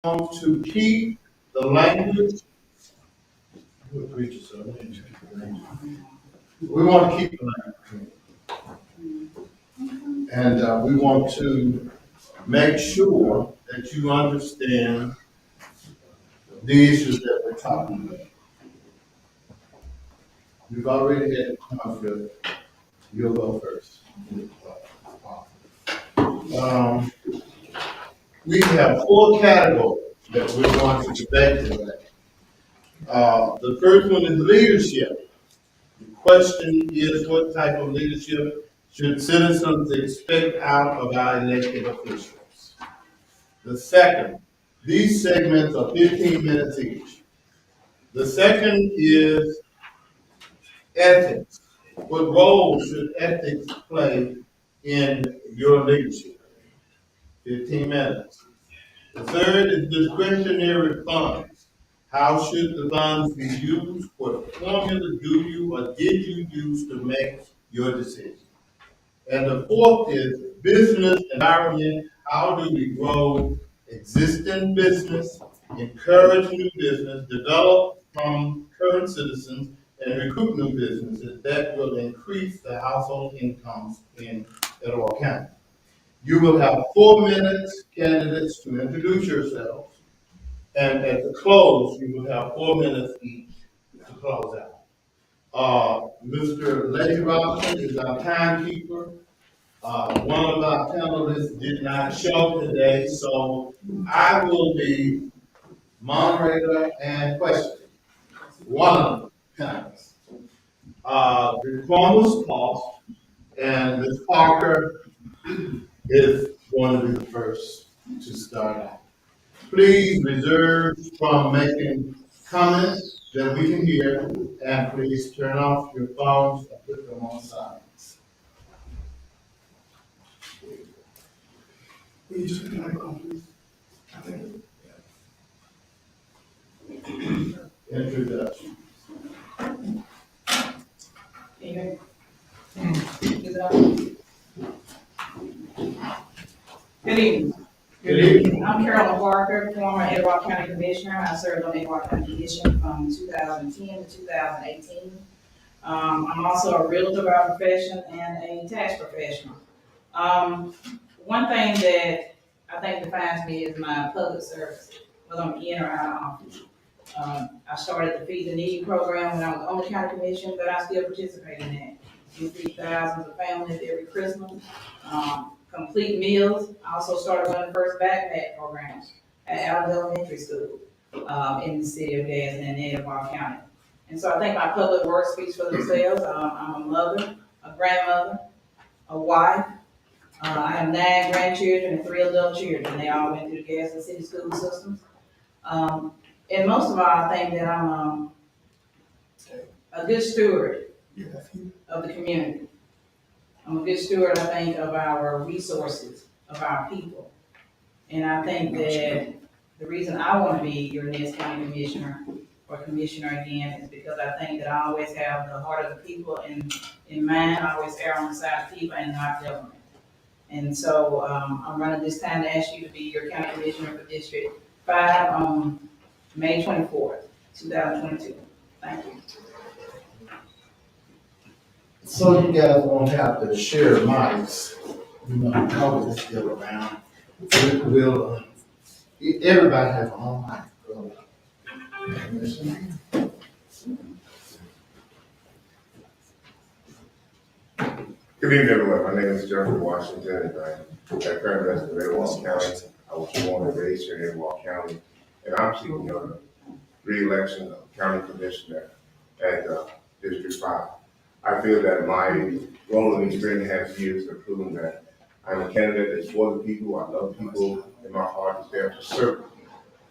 want to keep the language. We want to keep the language. And we want to make sure that you understand the issues that we're talking about. You've already had a conflict. You'll go first. We have 4 categories that we're going to debate today. The first one is leadership. The question is, what type of leadership should citizens expect out of our elected officials? The second, these segments are 15 minutes each. The second is ethics. What role should ethics play in your leadership? 15 minutes. The third is discretionary funds. How should the funds be used? What formula do you or did you use to make your decision? And the fourth is business environment. How do we grow existing business, encourage new business, develop from current citizens, and recruit new businesses that will increase the household incomes in Etowah County? You will have 4 minutes, candidates, to introduce yourselves. And at the close, you will have 4 minutes each to close out. Mr. Lady Robinson is our timekeeper. One of our panelists did not show today, so I will be moderator and questioner. One of the panelists. The form was lost, and Ms. Parker is going to be the first to start out. Please reserve from making comments that we can hear, and please turn off your phones and put them on silence. Will you just put the microphone, please? Introduction. Good evening. Good evening. I'm Caryoln Parker, former Etowah County Commissioner. I served on the Etowah County Commission from 2010 to 2018. I'm also a realtor by profession and a tax professional. One thing that I think defines me is my public service, whether I'm in or out of office. I started the Feed the Need program when I was on the county commission, but I still participate in that. We feed thousands of families every Christmas. Complete meals. I also started running the first backpack programs at Allen Elementary School in the city of Gadsden and Etowah County. And so I think my public work speaks for themselves. I'm a mother, a grandmother, a wife. I have 9 grandchildren and 3 adult children. They all went through the Gadsden City school systems. And most of all, I think that I'm a good steward of the community. I'm a good steward, I think, of our resources, of our people. And I think that the reason I want to be your next county commissioner or commissioner again is because I think that I always have the heart of the people in mind. I always err on the side of people and not government. And so I'm running this time to ask you to be your county commissioner for District 5 on May 24th, 2022. Thank you. So you guys won't have to share mics, COVID is still around. We'll, everybody has their own mic. Good evening, everyone. My name is Jeffery Washington, and I'm a current resident of Etowah County. I was born and raised here in Etowah County, and I'm seeking a re-election of county commissioner at District 5. I feel that my role in these 3.5 years have proven that I'm a candidate that's for the people. I love people, and my heart is there to serve.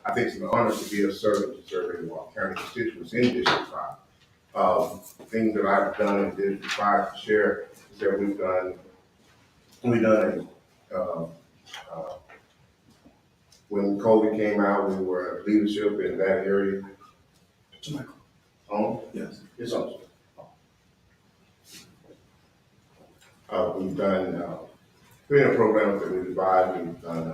I think it's an honor to be a servant to serve Etowah County constituents in District 5. Things that I've done in District 5 to share is that we've done when COVID came out, we were leadership in that area. Yes, it's on. We've done training programs that we provide. We've done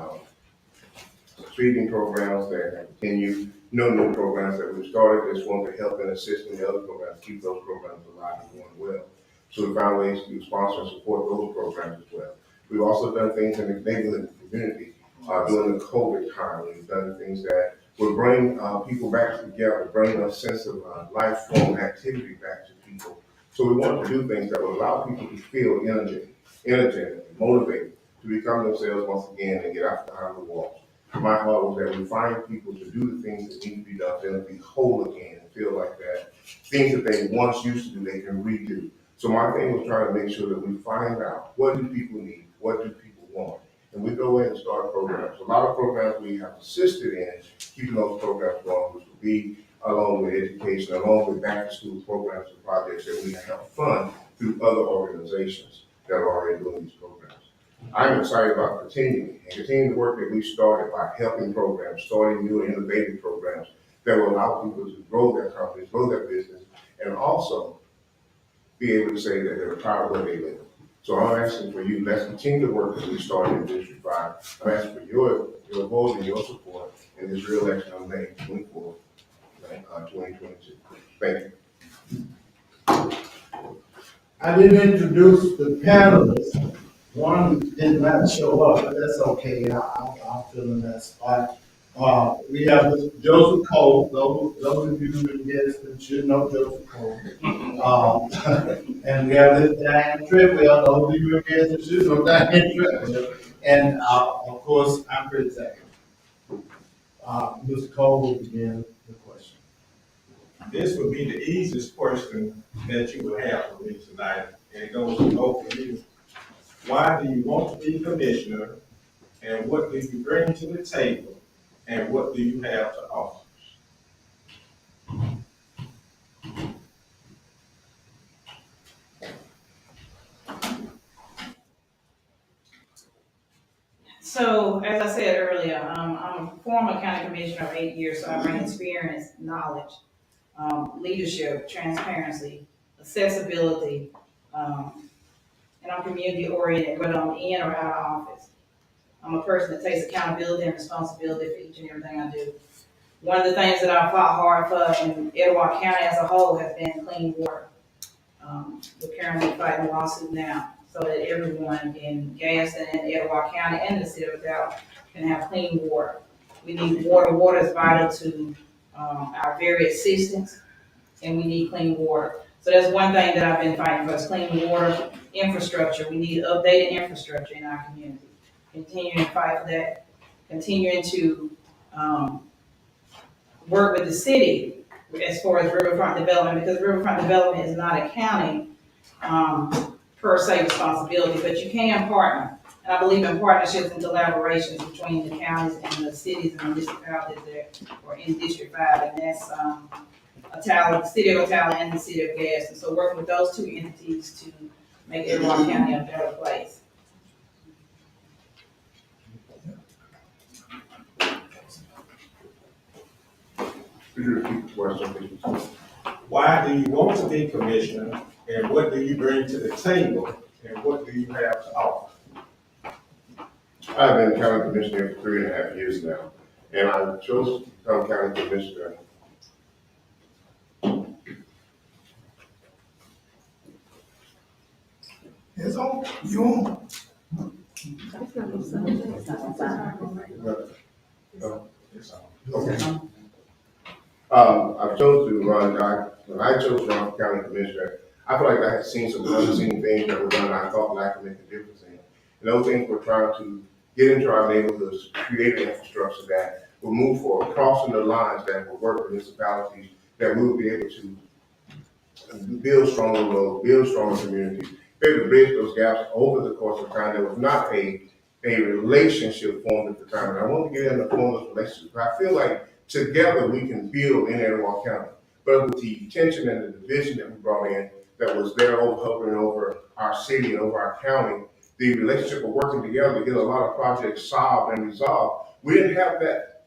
feeding programs that have continued, no new programs that we've started, just want to help and assist in the other programs, keep those programs alive and going well. So we found ways to sponsor and support those programs as well. We've also done things in the neighborhood and community, during the COVID time. We've done things that will bring people back together, bring a sense of lifelong activity back to people. So we want to do things that will allow people to feel energetic, and motivated to become themselves once again and get out behind the walls. My heart was that we find people to do the things that need to be done, to be whole again and feel like that things that they once used to do, they can redo. So my thing was trying to make sure that we find out what do people need, what do people want, and we go in and start programs. A lot of programs we have assisted in keeping those programs going, which will be along with education, along with back to school programs and projects that we have fund through other organizations that are already doing these programs. I'm excited about continuing the work that we started by helping programs, starting new and innovative programs that will allow people to grow their companies, grow their business, and also be able to say that they're proud of where they live. So I'm asking for you, let's continue the work that we started in District 5. I'm asking for your vote and your support in this re-election on May 24th, 2022. Thank you. I didn't introduce the panelists. One did not show up, but that's okay. I'll fill in that spot. We have Mr. Joseph Cole. Those of you who've been guests should know Joseph Cole. And we have this Diane Treadwell. Those of you who are guests should know Diane Treadwell. And of course, I'm Chris Zach. Mr. Cole will begin the question. This would be the easiest question that you would have for me tonight, and it goes to both of you. Why do you want to be commissioner, and what do you bring to the table, and what do you have to offer? So, as I said earlier, I'm a former county commissioner of 8 years, so I bring experience, knowledge, leadership, transparency, accessibility, and I'm community oriented, whether I'm in or out of office. I'm a person that takes accountability and responsibility for each and everything I do. One of the things that I fought hard for in Etowah County as a whole has been clean water. We're currently fighting a lawsuit now so that everyone in Gaston and Etowah County and the city of Dallas can have clean water. We need water. Water is vital to our very existence, and we need clean water. So that's one thing that I've been fighting for, is clean water infrastructure. We need updated infrastructure in our community. Continuing to fight for that, continuing to work with the city as far as riverfront development, because riverfront development is not a county per se responsibility, but you can partner. And I believe in partnerships and collaborations between the counties and the cities and municipalities that are in District 5, and that's the city of Atala and the city of Gaston. So working with those two entities to make Etowah County a better place. Could you repeat the question, please? Why do you want to be commissioner, and what do you bring to the table, and what do you have to offer? I've been county commissioner for 3.5 years now, and I chose to become county commissioner. It's on. You on? Okay. I chose to run, when I chose to run for county commissioner, I feel like I had seen some unseen things that were done, I thought that I could make a difference in. And those things were trying to get into our neighborhoods, create an infrastructure that will move forward, crossing the lines that will work with municipalities, that we will be able to build stronger roads, build stronger communities, be able to bridge those gaps over the course of time. There was not a relationship formed at the time, and I want to get in the form of those relationships. But I feel like together we can build in Etowah County. But with the tension and the division that we brought in, that was there hovering over our city and over our county, the relationship of working together to get a lot of projects solved and resolved, we didn't have that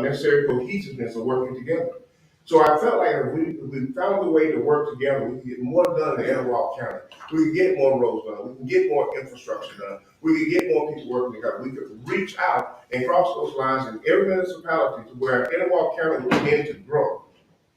necessary cohesiveness of working together. So I felt like if we found a way to work together, we can get more done in Etowah County. We can get more roads done. We can get more infrastructure done. we could get more people working together. We could reach out and cross those lines in every municipality to where Etowah County would begin to grow.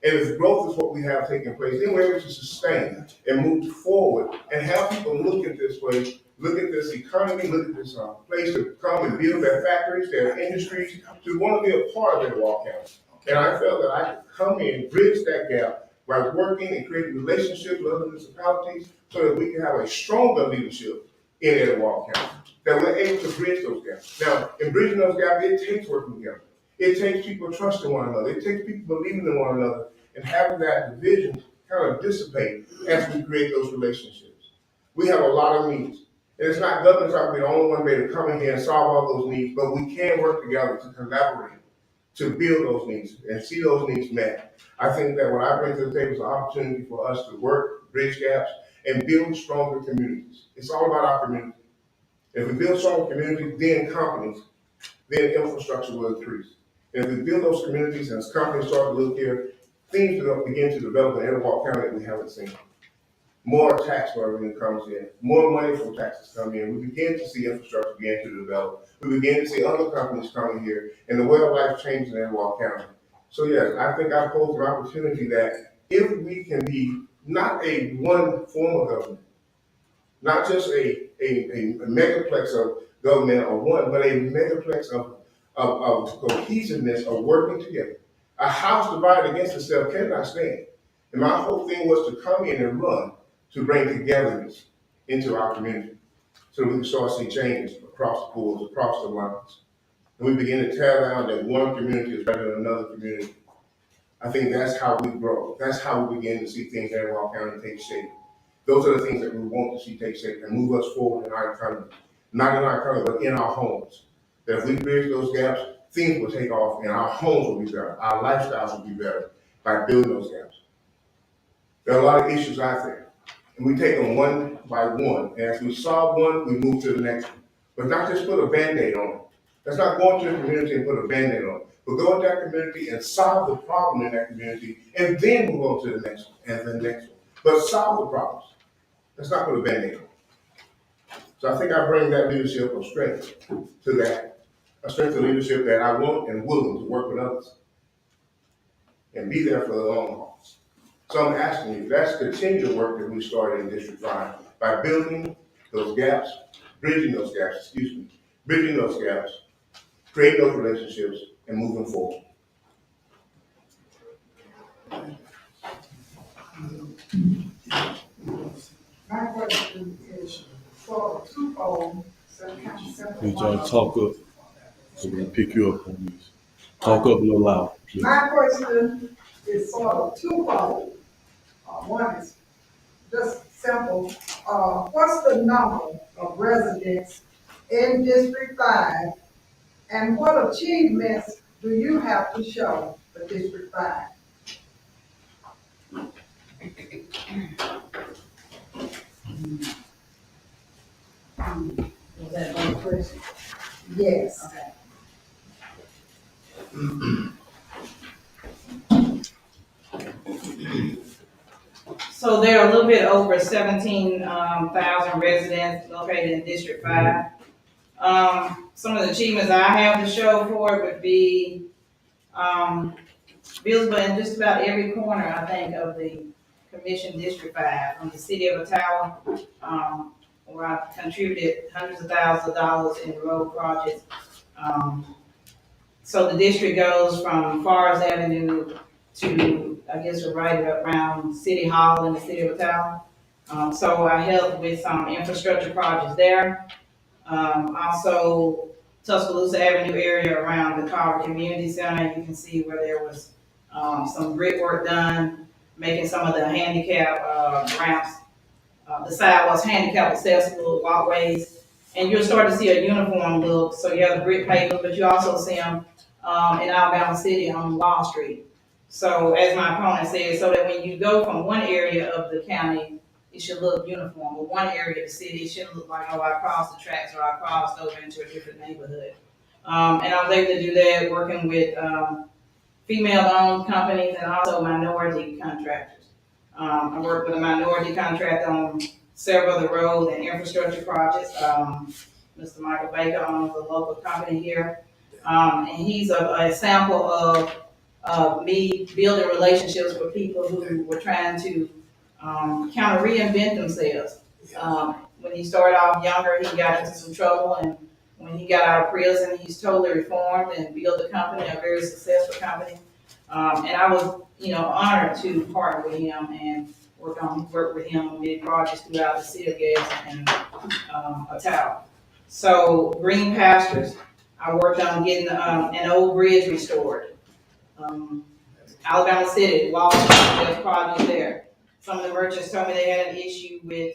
And if growth is what we have taking place, then we're able to sustain and move forward and have people look at this way, look at this economy, look at this place to come and build their factories, their industries, to want to be a part of Etowah County. And I felt that I could come in, bridge that gap by working and creating relationships with other municipalities so that we can have a stronger leadership in Etowah County, that we're able to bridge those gaps. Now, in bridging those gaps, it takes working together. It takes people trusting one another. It takes people believing in one another and having that division kind of dissipate as we create those relationships. We have a lot of needs. And it's not government's not the only one way to come in here and solve all those needs, but we can work together to collaborate, to build those needs and see those needs met. I think that what I bring to the table is an opportunity for us to work, bridge gaps, and build stronger communities. It's all about our community. If we build stronger communities, then companies, then infrastructure will increase. And if we build those communities and as companies start to look here, things will begin to develop in Etowah County that we haven't seen. More tax revenue comes in, more money from taxes come in. We begin to see infrastructure begin to develop. We begin to see other companies coming here, and the way of life changes in Etowah County. So yes, I think I pose an opportunity that if we can be not a one form of government, not just a megaplex of government or one, but a megaplex of cohesiveness of working together. A house divided against itself cannot stand. And my whole thing was to come in and run to bring togetherness into our community so that we can start seeing changes across the boards, across the lines. And we begin to tear down that one community is better than another community. I think that's how we grow. That's how we begin to see things in Etowah County take shape. Those are the things that we want to see take shape and move us forward in our economy. Not in our economy, but in our homes. That if we bridge those gaps, things will take off and our homes will be better. Our lifestyles will be better by building those gaps. There are a lot of issues out there, and we take them one by one. And as we solve one, we move to the next one. But not just put a Band-Aid on it. That's not going to the community and put a Band-Aid on it. But go into that community and solve the problem in that community, and then move on to the next one and the next one. But solve the problems. Let's not put a Band-Aid on it. So I think I bring that leadership of strength to that. A strength of leadership that I want and willing to work with others and be there for the long haul. So I'm asking you, let's continue the work that we started in District 5 by building those gaps, bridging those gaps, bridging those gaps, creating those relationships, and moving forward. My question is for twofold, so kind of simple. Need y'all to talk up so we can pick you up on these. Talk up a little loud, please. My question is sort of twofold. One is just simple. What's the number of residents in District 5, and what achievements do you have to show for District 5? Was that one question? Yes. Okay. So there are a little bit over 17,000 residents located in District 5. Some of the achievements I have to show for it would be visible in just about every corner, I think, of the Commission District 5, from the city of Ottawa, where I contributed hundreds of thousands of dollars in road projects. So the district goes from Forest Avenue to, I guess, right around City Hall in the city of Ottawa. So I helped with some infrastructure projects there. Also, Tuscaloosa Avenue area around the Carver Community Center, you can see where there was some brickwork done, making some of the handicap ramps, the sidewalks handicap accessible, walkways, and you'll start to see a uniform look. So you have the brick pavers, but you also see them in Alabama City on Wall Street. So as my opponent said, so that when you go from one area of the county, it should look uniform. But one area of the city, it shouldn't look like, oh, I crossed the tracks or I crossed over into a different neighborhood. And I was able to do that working with female-owned companies and also minority contractors. I worked with a minority contractor on several of the road and infrastructure projects. Mr. Michael Baker owns a local company here. And he's a sample of me building relationships with people who were trying to kind of reinvent themselves. When he started off younger, he got into some trouble, and when he got out of prison, he's totally reformed and built a company, a very successful company. And I was, honored to partner with him and work with him on many projects throughout the city of Gadsden and Ottawa. So green pastures, I worked on getting an old bridge restored. Alabama City, Wall Street, there's projects there. Some of the merchants told me they had an issue with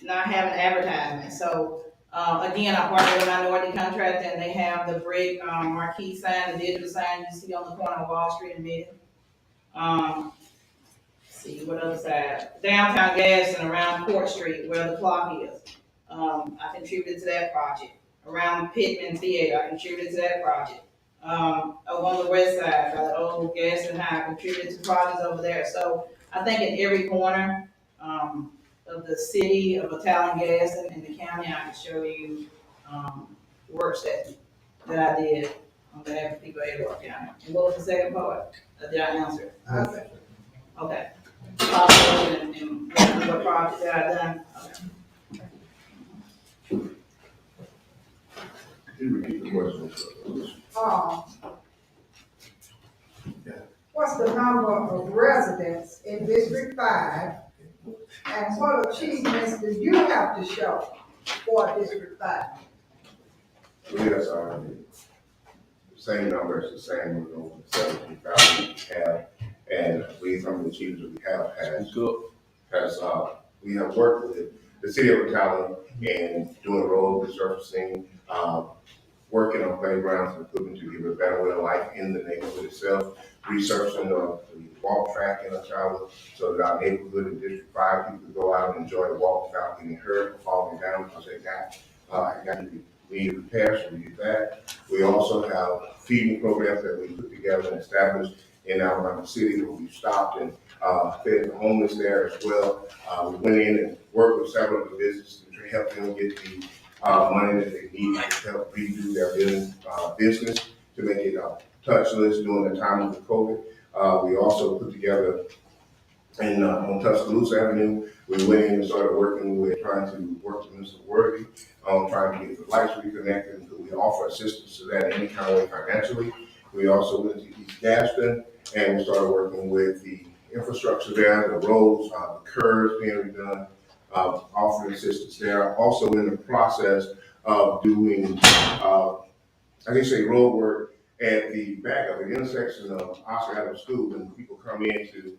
not having advertisement. So again, I partnered with a minority contractor, and they have the brick marquee sign, the digital sign you see on the corner of Wall Street and Mid. See what other side? Downtown Gadsden around Court Street where the clock is. I contributed to that project. Around Pittman Theater, I contributed to that project. Over on the west side by the old Gadsden High, I contributed to projects over there. So I think in every corner of the city of Italian Gadsden and the county, I can show you works that I did on behalf of people of Edward County. And what was the second part? Did I answer it? Okay. And what project that I done? Okay. Can you repeat the question? What's the number of residents in District 5? And what achievements do you have to show for District 5? Well, yes, the same number is the same, over 17,000 we have, and we, some of the achievements we have we have worked with the city of Caryoln in doing road resurfacing, working on playgrounds and equipment to give a better way of life in the neighborhood itself, resurfacing the walk track in Ottawa so that our neighborhood in District 5 people go out and enjoy the walk without getting hurt or falling down because they got to be needed repairs, so we do that. We also have feeding programs that we put together and established in Alabama City where we stopped and fed the homeless there as well. We went in and worked with several of the businesses to help them get the money that they need to help redo their business to make it touchless during the time of the COVID. We also put together on Tuscaloosa Avenue, we went in and started working with, trying to work with Mr. Worthy on trying to get the lights reconnected, and we offer assistance to that in any kind of way financially. We also went to East Gadsden and we started working with the infrastructure there, the roads, the curbs being redone, offering assistance there. Also in the process of doing, road work at the back of the intersection of Oscar Adams School when people come in to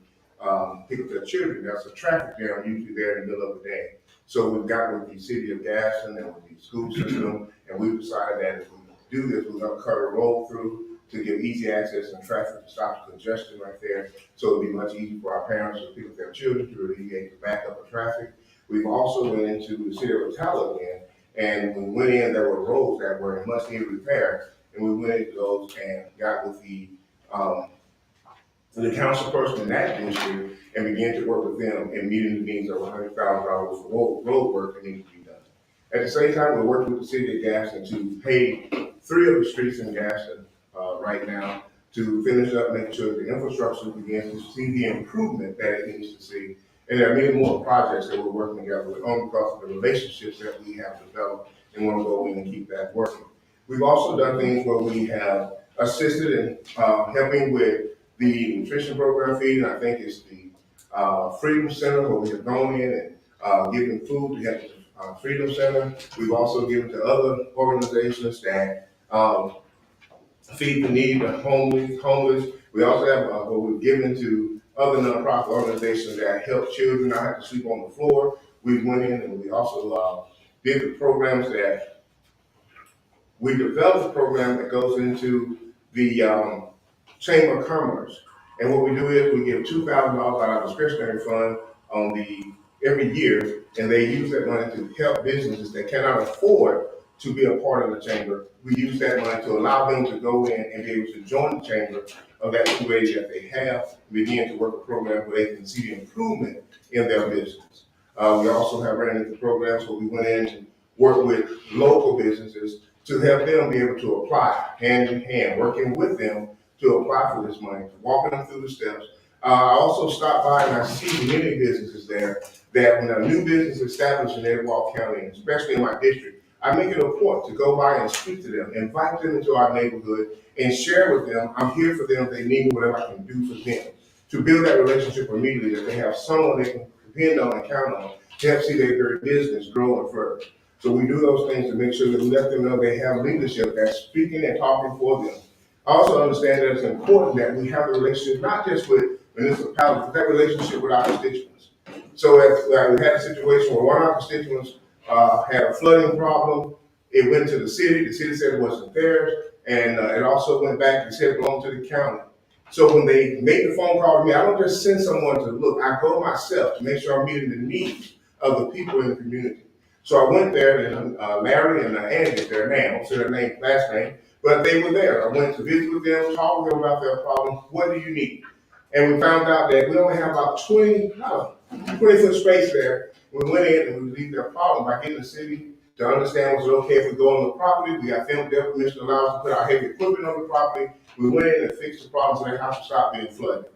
pick up their children. There's a traffic jam usually there in the middle of the day. So we've got with the city of Gadsden and with the school system, and we decided that if we do this, we're gonna cut a road through to give easy access and traffic to stop the congestion right there. So it'll be much easier for our parents to pick up their children to alleviate the backup of traffic. We've also went into the city of Ottawa again, and when we went in, there were roads that were in much needed repair, and we went into those and got with the council person in that district and began to work with them in meeting the needs of $100,000 for road work that needs to be done. At the same time, we're working with the city of Gadsden to pave 3 of the streets in Gadsden right now to finish up, making sure that the infrastructure begins to see the improvement that it needs to see. And there are many more projects that we're working together with on because of the relationships that we have developed and want to go in and keep that working. We've also done things where we have assisted in helping with the nutrition program feeding. I think it's the Freedom Center where we have gone in and given food to help the Freedom Center. We've also given to other organizations that feed the needy, the homeless. We also have what we've given to other nonprofit organizations that help children not have to sleep on the floor. We went in and we also did the programs that we developed a program that goes into the Chamber of Commerce. And what we do is we give $2,000 out of discretionary fund every year, and they use that money to help businesses that cannot afford to be a part of the chamber. We use that money to allow them to go in and be able to join the chamber of that 280 that they have, and begin to work a program where they can see the improvement in their business. We also have ran into programs where we went in work with local businesses to help them be able to apply hand in hand, working with them to apply for this money, walking them through the steps. I also stop by and I see many businesses there that when a new business is established in Edgewater County, and especially in my district, I make it a point to go by and speak to them, invite them into our neighborhood, and share with them, I'm here for them if they need whatever I can do for them. To build that relationship immediately, that they have someone they can depend on and count on to help see their business grow and further. So we do those things to make sure that we let them know they have leadership that's speaking and talking for them. I also understand that it's important that we have a relationship not just with municipalities, but that relationship with our constituents. So we had a situation where one of our constituents had a flooding problem. It went to the city said it wasn't theirs, and it also went back and said it belonged to the county. So when they make the phone call to me, I don't just send someone to look, I go myself to make sure I'm meeting the needs of the people in the community. So I went there, and Larry and Andy is their name, I won't say their name, last name, but they were there. I went to visit with them, talk with them about their problem. What do you need? And we found out that we only have about 20-foot space there. We went in and we relieved their problem by getting the city to understand was it okay if we go on the property. We got them, their permission allows us to put our heavy equipment on the property. We went in and fixed the problem so they have to stop being flooded.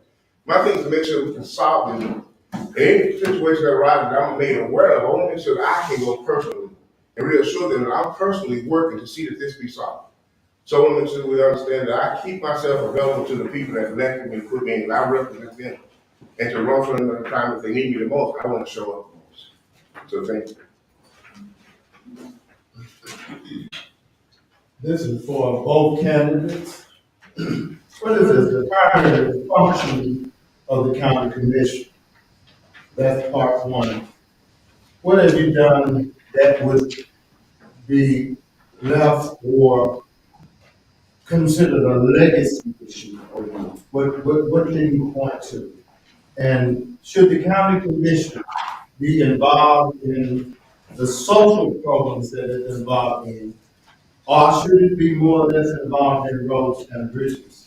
My thing is to make sure we can solve them. In any situation that arises that I'm made aware of, I want to make sure that I can go personally and reassure them that I'm personally working to see that this be solved. So I want to make sure we understand that I keep myself available to the people that elected me to put me in, I represent them. And to run for them at a time if they need me the most, I want to show up the most. So thank you. This is for both candidates. What is the primary function of the county commission? That's part one. What have you done that would be left or considered a legacy issue? What can you point to? And should the county commission be involved in the social programs that it's involved in, or should it be more or less involved in roads and bridges?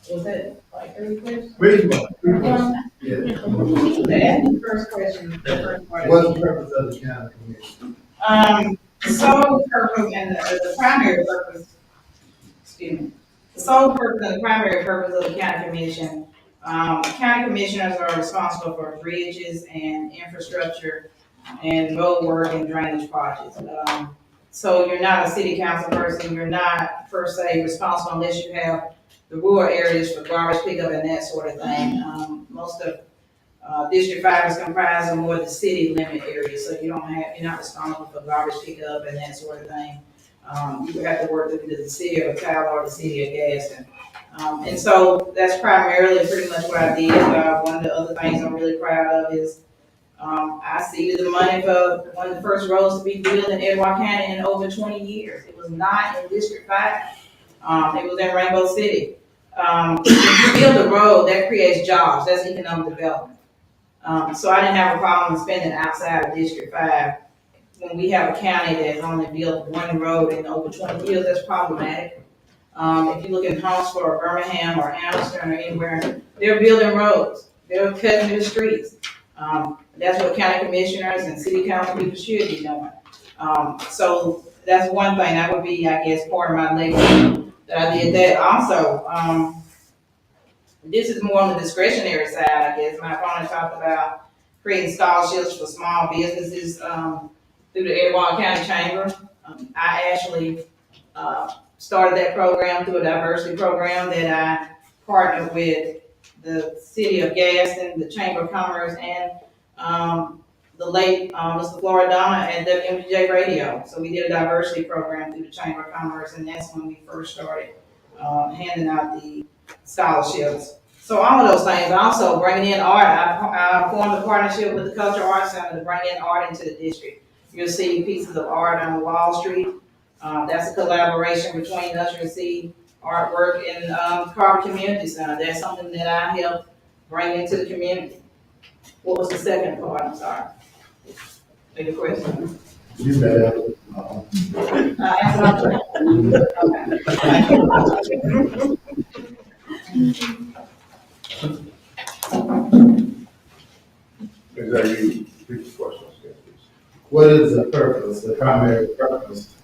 Was that like 3 questions? Which one? Yeah. To ask the first question, the first part. What's the purpose of the county commission? The sole purpose and the primary purpose, excuse me, the sole purpose and the primary purpose of the county commission, county commissioners are responsible for bridges and infrastructure and road work and drainage projects. So you're not a city council person, you're not per se responsible unless you have the rural areas for garbage pickup and that sort of thing. Most of District 5 is comprised of more of the city limit areas, so you're not responsible for garbage pickup and that sort of thing. You would have to work with either the city of Caryoln or the city of Gaston. And so that's primarily pretty much what I did. One of the other things I'm really proud of is I seeded the money for one of the first roads to be built in Edgewater County in over 20 years. It was not in District 5. It was in Rainbow City. If you build a road, that creates jobs. That's economic development. So I didn't have a problem spending outside of District 5. When we have a county that's only built one road in over 20 years, that's problematic. If you look at Huntsville or Birmingham or Anderson or anywhere, they're building roads. They're cutting the streets. That's what county commissioners and city council people should be doing. So that's one thing. That would be, I guess, part of my legacy that I did that. Also, this is more on the discretionary side, I guess. My opponent talked about creating scholarships for small businesses through the Edgewater County Chamber. I actually started that program through a diversity program that I partnered with the city of Gaston, the Chamber of Commerce, and the late Mr. Floridana at WMJ Radio. So we did a diversity program through the Chamber of Commerce, and that's when we first started handing out the scholarships. So all of those things. Also bringing in art. I formed a partnership with the Cultural Arts Center to bring in art into the district. You'll see pieces of art on Wall Street. That's a collaboration between us. You'll see artwork in Carver Community Center. That's something that I helped bring into the community. What was the second part? I'm sorry. Any question? You better. Answer my question. Okay. Is that you? Repeat the question, please. what is the purpose, the primary purpose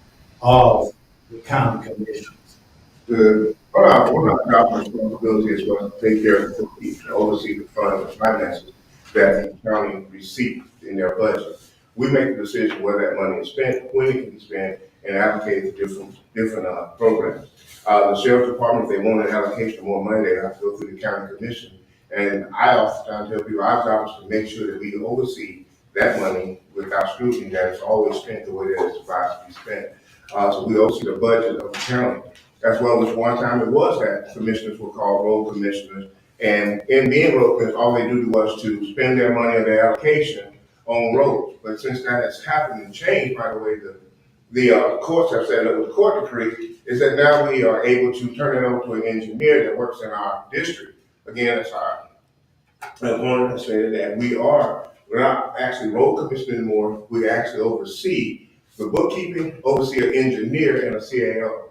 of the county commissions? One of our job responsibilities is to take care of the people, to oversee the funds and finances that the county receives in their budget. We make the decision where that money is spent, when it can be spent, and allocate to different programs. The sheriff department, if they want an allocation of more money, they have to go through the county commission. And I oftentimes tell people our job is to make sure that we oversee that money without scrutiny, that it's always spent the way that it's supposed to be spent. So we oversee the budget of the county. As well as one time it was that commissioners were called road commissioners. And in being road commissioners, all they do was to spend their money and their allocation on roads. But since that has happened and changed, by the way, the courts have said that with the court decree, is that now we are able to turn it over to an engineer that works in our district. Again, that's our, I wanted to say that we're not actually road commissioners anymore. We actually oversee the bookkeeping, oversee an engineer and a CAO.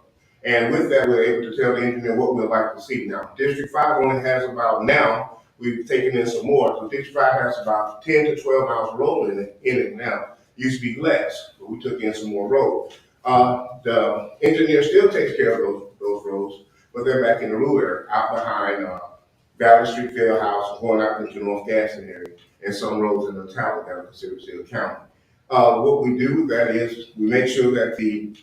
And with that, we're able to tell the engineer what we'd like to see. Now, District 5 only has about now, we've taken in some more. So District 5 has about 10 to 12 miles of road in it now. Used to be less, but we took in some more road. The engineer still takes care of those roads, but they're back in the rural area, out behind Valley Street Field House, going out into North Gaston area, and some roads in the town that are considered still county. What we do with that is we make sure that the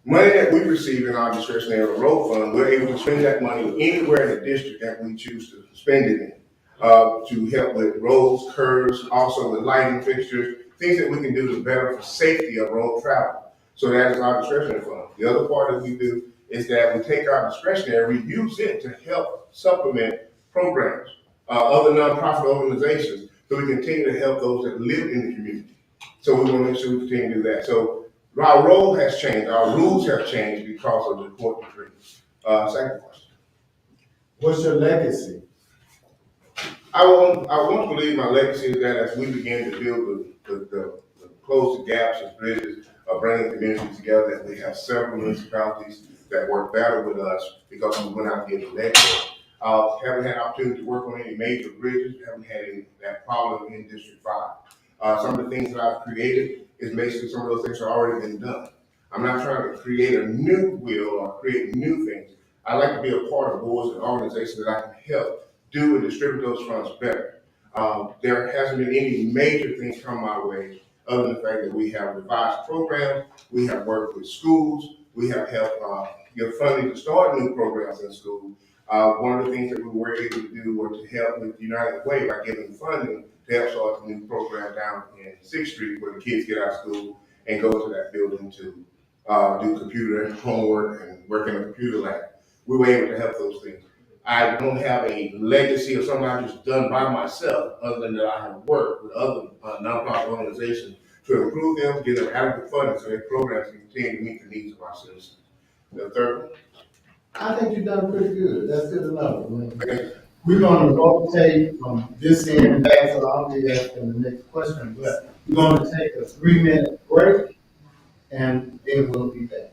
money that we receive in our discretionary road fund, we're able to spend that money anywhere in the district that we choose to spend it in, to help with roads, curbs, also with lighting fixtures, things that we can do to better for safety of road travel. So that is our discretionary fund. The other part that we do is that we take our discretionary, we use it to help supplement programs, other nonprofit organizations, so we continue to help those that live in the community. So we want to make sure we continue to do that. So our role has changed, our rules have changed because of the court decree. Second question. What's your legacy? I want to believe my legacy is that as we begin to build the close the gaps and bridges of bringing communities together, that we have several municipalities that work better with us because we went out and did the legwork. Haven't had opportunity to work on any major bridges, haven't had that problem in District 5. Some of the things that I've created is basically some of those things are already been done. I'm not trying to create a new wheel or create new things. I like to be a part of boards and organizations that I can help do and distribute those funds better. There hasn't been any major things come my way other than the fact that we have revised programs, we have worked with schools, we have helped give funding to start new programs in school. One of the things that we were able to do was to help with United Way by giving funding to help start a new program down in 6th Street where the kids get out of school and go to that building to do computer homework and work in a computer lab. We were able to help those things. I don't have a legacy of something I've just done by myself, other than that I have worked with other nonprofit organizations to improve them, give them adequate funding so their programs can continue to meet the needs of our citizens. The third one. I think you've done pretty good. That's good enough. We're gonna rotate from this end back, so I'll be asking the next question, but we're gonna take a 3-minute break and then we'll be back.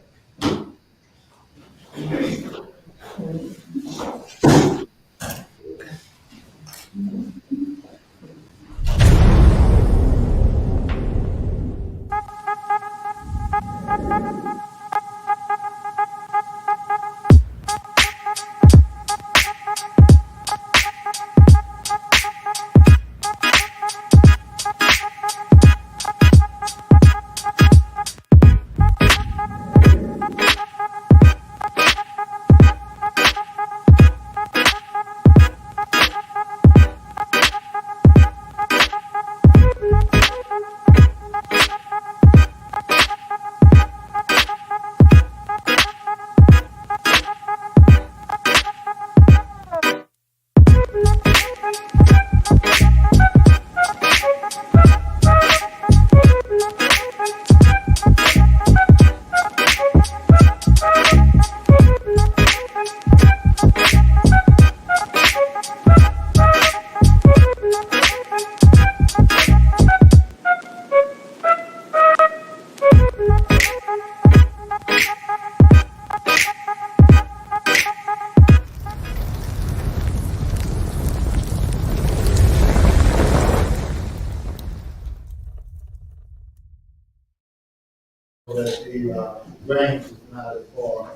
that the range is not as far.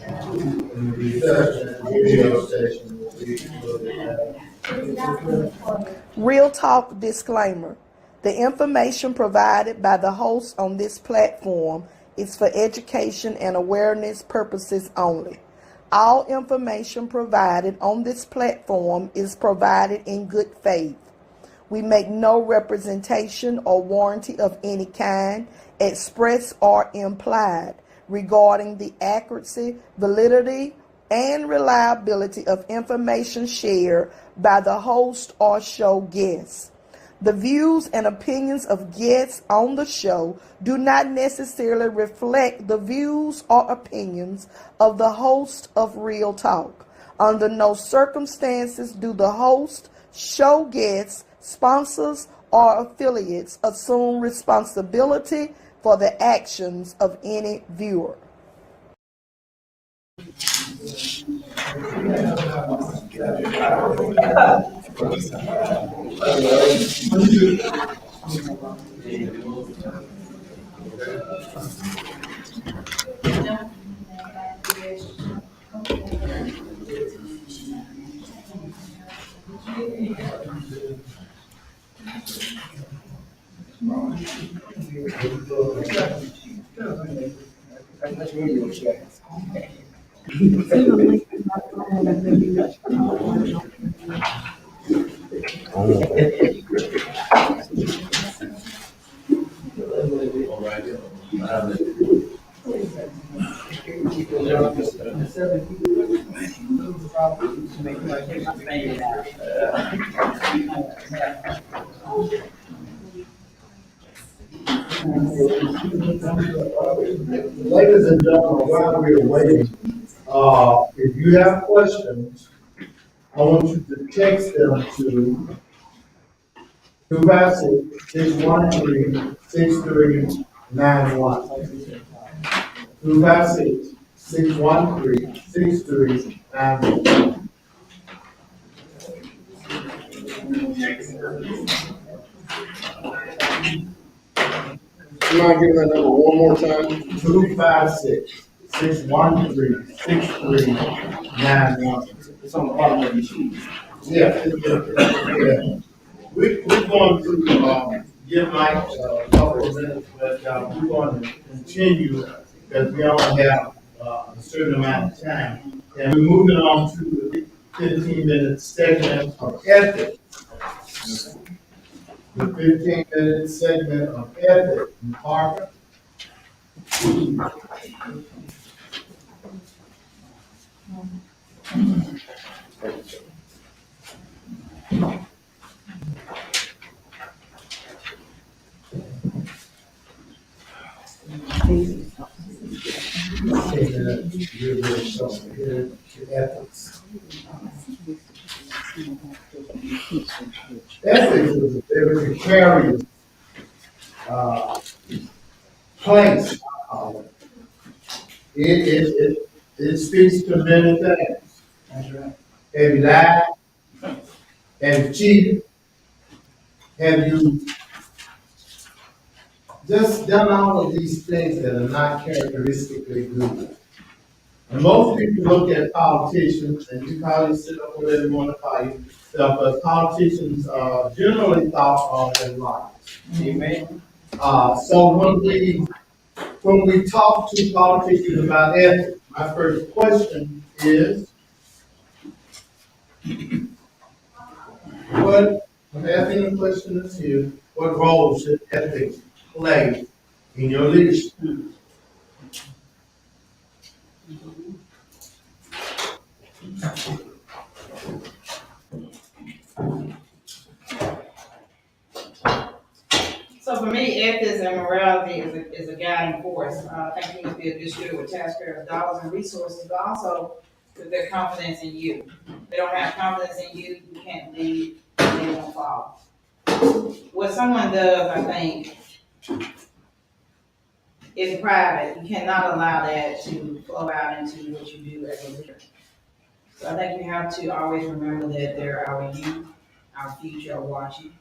And the reception and video station will be Real Talk disclaimer. The information provided by the host on this platform is for education and awareness purposes only. All information provided on this platform is provided in good faith. We make no representation or warranty of any kind, express or implied, regarding the accuracy, validity, and reliability of information shared by the host or show guests. The views and opinions of guests on the show do not necessarily reflect the views or opinions of the host of Real Talk. Under no circumstances do the host, show guests, sponsors, or affiliates assume responsibility for the actions of any viewer. Ladies and gentlemen, while we're waiting, if you have questions, I want you to text them to 256-613-6391. 256-613-6391. You mind giving that number one more time? 256-613-6391. It's on the bottom of your sheet. Yeah. We're going to, give Mike a couple of minutes, but, we're going to continue because we only have, a certain amount of time. And we're moving on to the 15-minute segment of ethics. The 15-minute segment of ethics. Parker. Ethics. Ethics is a very precarious place. It speaks to many things. That's right. Have you lied? Have you cheated? Have you just done all of these things that are not characteristically good? And most people look at politicians, and you call yourself whatever you want to call yourself, but politicians are generally thought of as liars. Amen. So when we talk to politicians about ethics, my first question is, I'm asking the question is here, what role should ethics play in your leadership? So for me, ethics and morality is a guiding force. I think you need to be a good steward with taxpayers' dollars and resources, but also with their confidence in you. If they don't have confidence in you, you can't lead, and they won't follow. What someone does, I think, is private. You cannot allow that to flow out into what you do as a leader. So I think you have to always remember that there are our youth, our future are watching.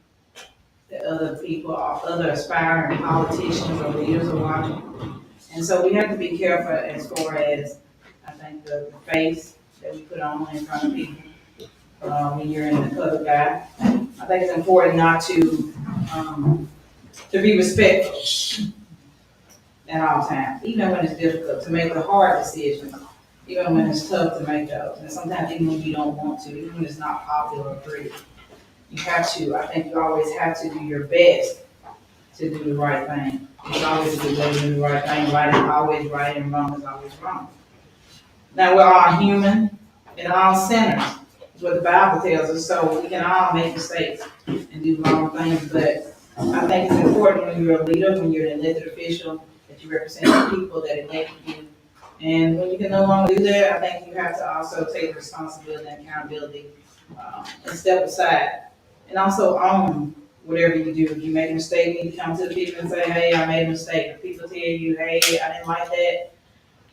that other people, or other aspiring politicians or leaders are watching. And so we have to be careful as far as, I think, the face that we put on in front of people, when you're in the public eye. I think it's important not to be respectful at all times, even when it's difficult, to make the hard decisions, even when it's tough to make those. And sometimes even when you don't want to, even when it's not popular or pretty, you have to, I think you always have to do your best to do the right thing. It's always a good way to do the right thing. Right is always right and wrong is always wrong. Now, we're all human and all sinners, is what the Bible tells us, so we can all make mistakes and do wrong things, but I think it's important when you're a leader, when you're an elected official, that you represent the people that elected you. And when you can no longer do that, I think you have to also take responsibility and accountability, and step aside. And also own whatever you do. If you make a mistake, you need to come to the people and say, hey, I made a mistake. If people tell you, hey, I didn't like that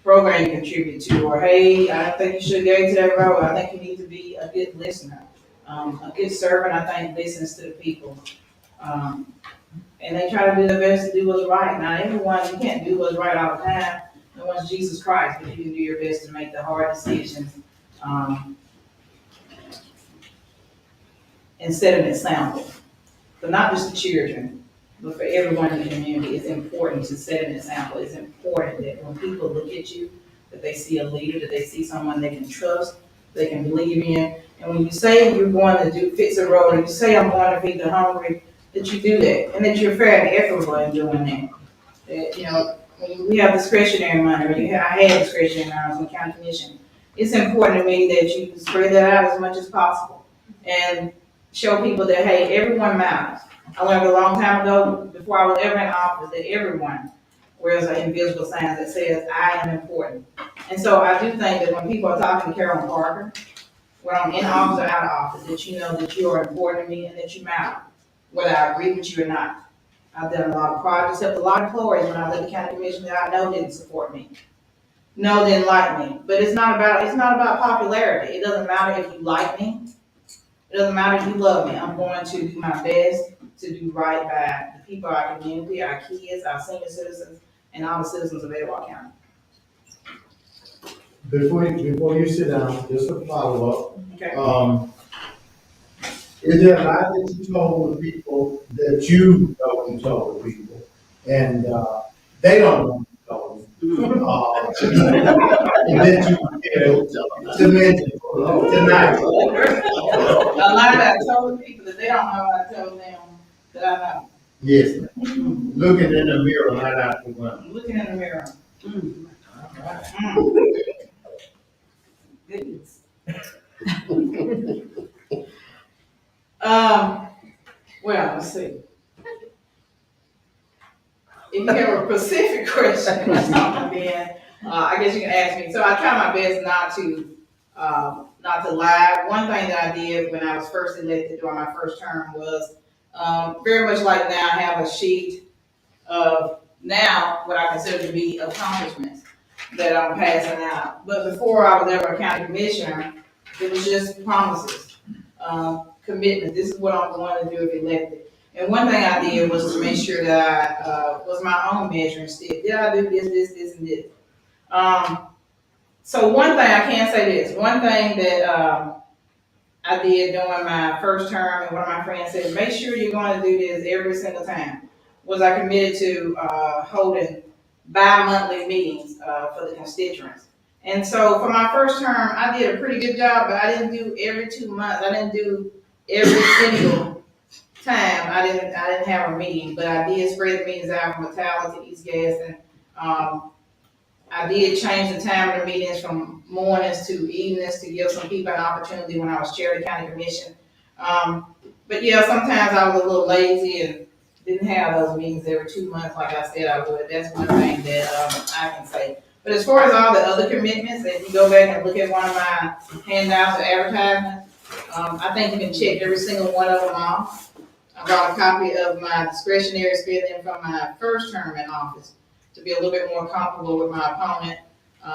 program you contribute to, or hey, I don't think you should go to that road. I think you need to be a good listener. A good servant, I think, listens to the people. And they try to do their best to do what's right. Now, everyone, you can't do what's right all the time. No one's Jesus Christ, but you can do your best to make the hard decisions, and set an example. But not just the children, but for everyone in the community. It's important to set an example. It's important that when people look at you, that they see a leader, that they see someone they can trust, they can believe in. And when you say you're going to do fix a road, and you say I'm going to feed the hungry, that you do that, and that you're fair and equitable in doing that. That, you know, when we have discretionary money, or I had discretionary money, I was on county commission. It's important to me that you spread that out as much as possible, and show people that, hey, everyone matters. I learned a long time ago, before I was ever in office, that everyone wears an invisible sign that says, I am important. And so I do think that when people are talking to Caryoln Parker, when I'm in office or out of office, that you know that you are important to me and that you matter, whether I agree with you or not. I've done a lot of projects, helped a lot of employees when I was at the county commission that I know didn't support me, no, didn't like me. But it's not about popularity. It doesn't matter if you like me. It doesn't matter if you love me. I'm going to do my best to do right by the people of our community, our kids, our senior citizens, and all the citizens of Edgewater County. Before you sit down, just a follow-up. Okay. Is there a lot that you told the people that you know you told the people, and they don't know you told them? And that to mention tonight. A lot that I told people that they don't know, I told them that I know. Yes, looking in the mirror, not out the window. I'm looking in the mirror. Goodness. Well, let's see. If you have a specific question or something, then I guess you can ask me. So I try my best not to lie. One thing that I did when I was first elected during my first term was very much like now, I have a sheet of now what I consider to be accomplishments that I'm passing out. But before I was ever a county commissioner, it was just promises, commitment. This is what I'm going to do if elected. And one thing I did was to make sure that I was my own measuring stick. Did I do this, and this? So one thing I can say this. One thing that I did during my first term, and one of my friends said, make sure you're going to do this every single time, was I committed to holding bi-monthly meetings for the constituents. And so for my first term, I did a pretty good job, but I didn't do every 2 months. I didn't do every single time. I didn't have a meeting, but I did spread the meetings out from Metallica to East Gas, and I did change the time of the meetings from mornings to evenings to give some people an opportunity when I was chair of the county commission. But yeah, sometimes I was a little lazy and didn't have those meetings every 2 months like I said I would. That's one thing that I can say. But as far as all the other commitments, if you go back and look at one of my handouts or advertisements, I think you can check every single one of them off. I brought a copy of my discretionary spending from my first term in office to be a little bit more comfortable with my opponent,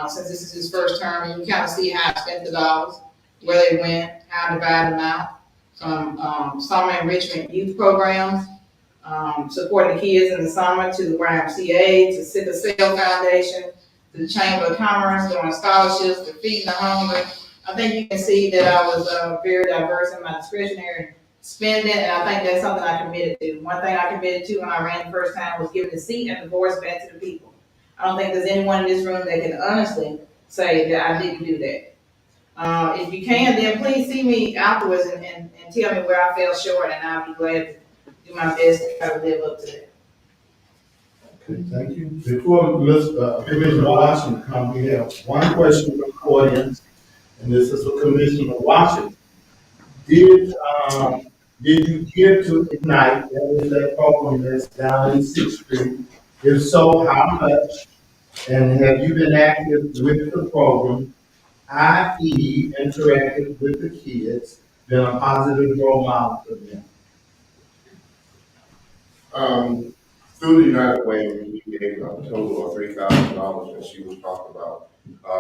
since this is his first term. And you kind of see how I spent the dollars, where they went, how I divided them out from summer enrichment youth programs supporting the kids in the summer, to the YMCA, to Sickle Cell Foundation, to the Chamber of Commerce, doing scholarships, to feeding the hungry. I think you can see that I was very diverse in my discretionary spending, and I think that's something I committed to. One thing I committed to when I ran the first time was giving the seat and the voice back to the people. I don't think there's anyone in this room that can honestly say that I didn't do that. If you can, then please see me afterwards and tell me where I fell short, and I'll be glad to do my best to try to live up to that. Okay, thank you. Before Commissioner Washington comes, we have one question from the audience, and this is for Commissioner Washington. Did you give to Ignite, that is that program that's down in Sixth Street? If so, how much? And have you been active with the program, i.e. interacted with the kids, been a positive role model for them? Through the United Way, we gave a total of $3,000 that she was talking about,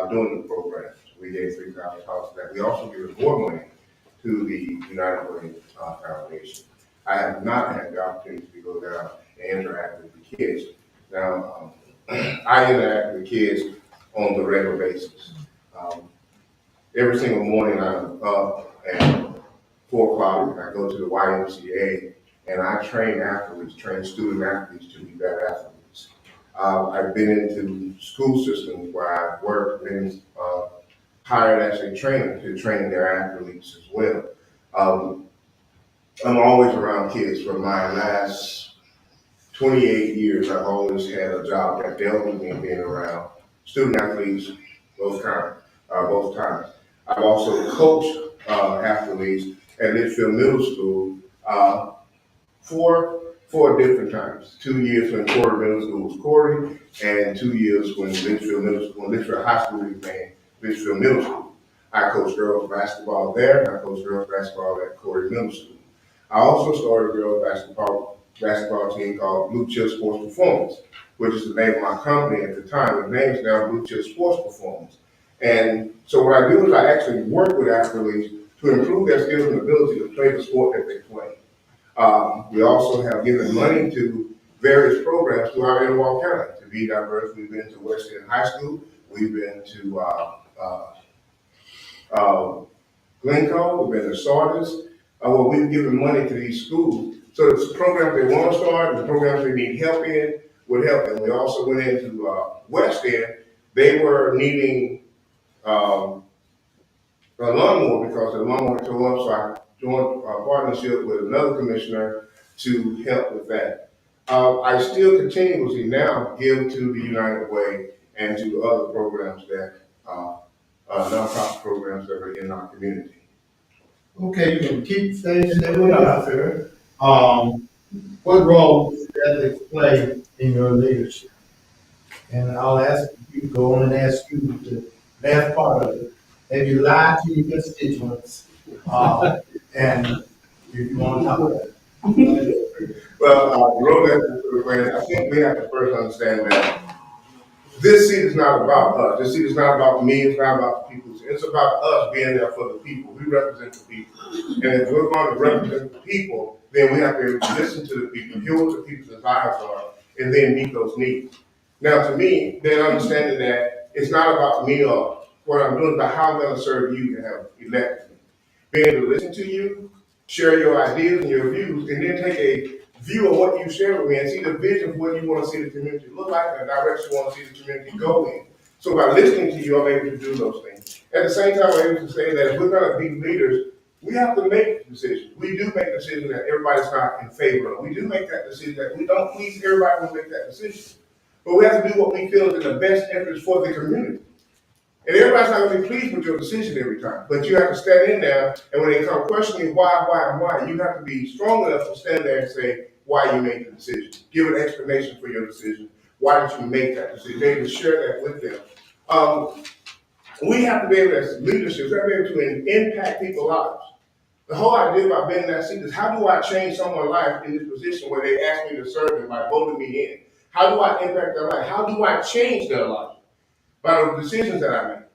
doing the program. We gave $3,000 for that. We also gave more money to the United Way Foundation. I have not had the opportunity to go down and interact with the kids. Now, I interact with the kids on the regular basis. Every single morning I'm up at 4 o'clock and I go to the YMCA and I train athletes, train student athletes to be better athletes. I've been into school systems where I've worked, been hired as a trainer to train their athletes as well. I'm always around kids. For my last 28 years, I've always had a job that dealt with me being around student athletes, both times. I've also coached athletes at Litchfield Middle School four different times. 2 years when Corey Middle School was Corey, and 2 years when Litchfield High School became Litchfield Middle School. I coached girls basketball there, and I coached girls basketball at Corey Middle School. I also started a girls basketball team called Blue Chip Sports Performance, which is the name of my company at the time. The name is now Blue Chip Sports Performance. And so what I do is I actually work with athletes to improve their skills and ability to play the sport that they play. We also have given money to various programs throughout Etowah County to be diverse. We've been to West End High School. We've been to Glencoe. We've been to Sardis. Well, we've given money to these schools. So the programs they want to start, the programs they need help in, would help them. We also went into West End. They were needing a lawnmower because the lawnmower tore up, so I joined a partnership with another commissioner to help with that. I still continuously now give to the United Way and to other programs that, nonprofit programs that are in our community. Okay, you can keep saying that with us, sir. What role does ethics play in your leadership? And I'll ask you, go on and ask you the last part of it. Have you lied to your constituents? And if you want to talk about it. Well, I think we have to first understand that this seat is not about us. This seat is not about me. It's not about the people. It's about us being there for the people. We represent the people. And if we're going to represent the people, then we have to listen to the people, hear what the people's desires are, and then meet those needs. Now, to me, then understanding that it's not about me or what I'm doing, but how I'm going to serve you to have elected me. Being able to listen to you, share your ideas and your views, and then take a view of what you share with me and see the vision of what you want to see the community look like and the direction you want to see the community go in. So by listening to you, I'm able to do those things. At the same time, I'm able to say that if we're going to be leaders, we have to make decisions. We do make decisions that everybody's not in favor of. We do make that decision that we don't please everybody when we make that decision. But we have to do what we feel is in the best interest for the community. And everybody's not going to be pleased with your decision every time. But you have to stand in there, and when they come questioning why, you have to be strong enough to stand there and say why you made the decision. Give an explanation for your decision. Why did you make that decision? Be able to share that with them. We have to be able, as leadership, to be able to impact people's lives. The whole idea about being in that seat is how do I change someone's life in this position where they ask me to serve them by voting me in? How do I impact their life? How do I change their life? By the decisions that I make.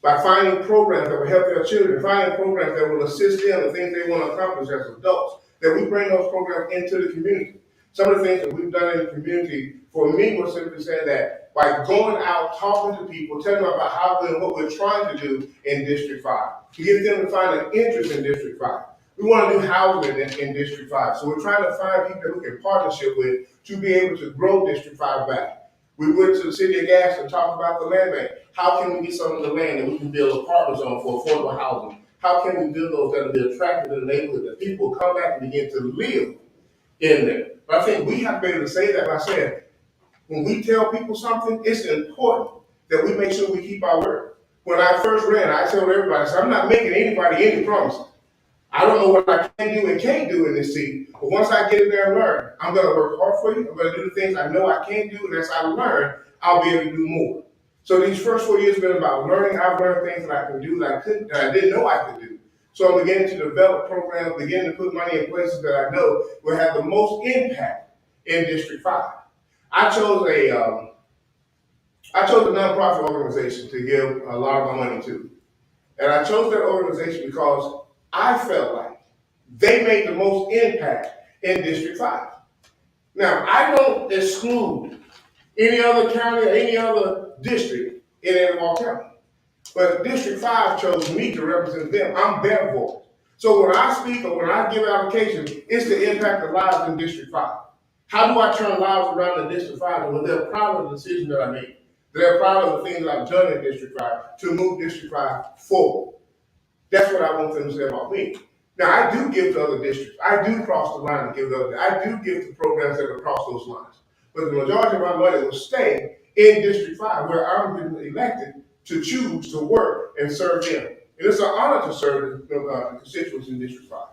By finding programs that will help their children, finding programs that will assist them in things they want to accomplish as adults, that we bring those programs into the community. Some of the things that we've done in the community, for me, was simply saying that by going out, talking to people, telling them about how good, what we're trying to do in District 5, to get them to find an interest in District 5. We want to do housing in District 5, so we're trying to find people that we can partnership with to be able to grow District 5 back. We went to the city of Gas and talked about the land bank. How can we get some of the land that we can build apartments on for affordable housing? How can we build those that will be attractive to the neighborhood, that people will come back and begin to live in there? But I think we have to be able to say that by saying, when we tell people something, it's important that we make sure we keep our word. When I first ran, I told everybody, I said, I'm not making anybody any promises. I don't know what I can do and can't do in this city, but once I get in there and learn, I'm gonna work hard for you. I'm gonna do the things I know I can do, and as I learn, I'll be able to do more. So these first 4 years have been about learning. I've learned things that I can do that I didn't know I could do. So I'm beginning to develop programs, beginning to put money in places that I know will have the most impact in District 5. I chose a nonprofit organization to give a lot of my money to. And I chose that organization because I felt like they made the most impact in District 5. Now, I don't exclude any other county or any other district in Edgewater County. But District 5 chose me to represent them. I'm their voice. So when I speak or when I give allocation, it's to impact the lives in District 5. How do I turn lives around in District 5? And when they're proud of the decision that I made, they're proud of the things that I've done in District 5 to move District 5 forward. That's what I want them to say about me. Now, I do give to other districts. I do cross the line and give to others. I do give to programs that are across those lines. But the majority of my money will stay in District 5, where I'm being elected to choose to work and serve them. And it's an honor to serve the constituents in District 5.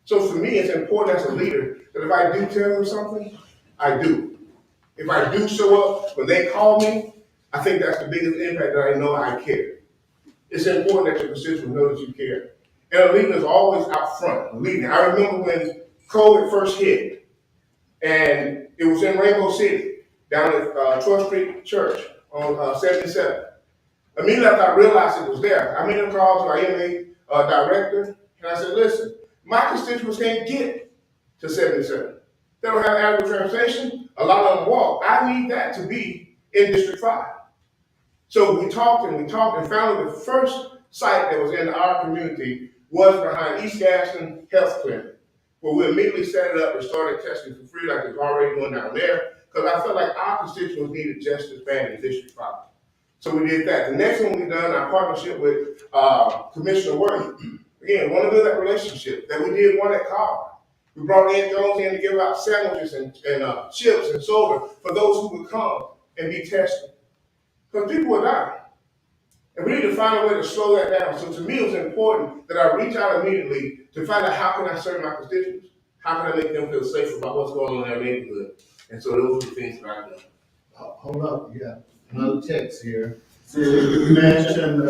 So for me, it's important as a leader that if I do tell them something, I do. If I do show up when they call me, I think that's the biggest impact that I know I care. It's important that your constituents know that you care. And a leader is always out front, leading. I remember when COVID first hit, and it was in Rainbow City, down at 12th Street Church on 77. Immediately after I realized it was there, I made a call to our MA director, and I said, listen, my constituents can't get to 77. They don't have adequate transportation. A lot of them walk. I need that to be in District 5. So we talked and found the first site that was in our community was behind East Gaston Health Clinic, where we immediately set it up and started testing for free like it's already doing down there, because I felt like our constituents needed just as bad in District 5. So we did that. The next one we done, our partnership with Commissioner Worthy. Again, want to build that relationship. That we did one at Carver. We brought Ed Jones in to give out sandwiches and chips and soda for those who would come and be tested. Because people were dying. And we need to find a way to slow that down. So to me, it was important that I reach out immediately to find out how can I serve my constituents? How can I make them feel safe about what's going on in their neighborhood? And so those are the things that I do. Hold up, you got another text here. So you mentioned,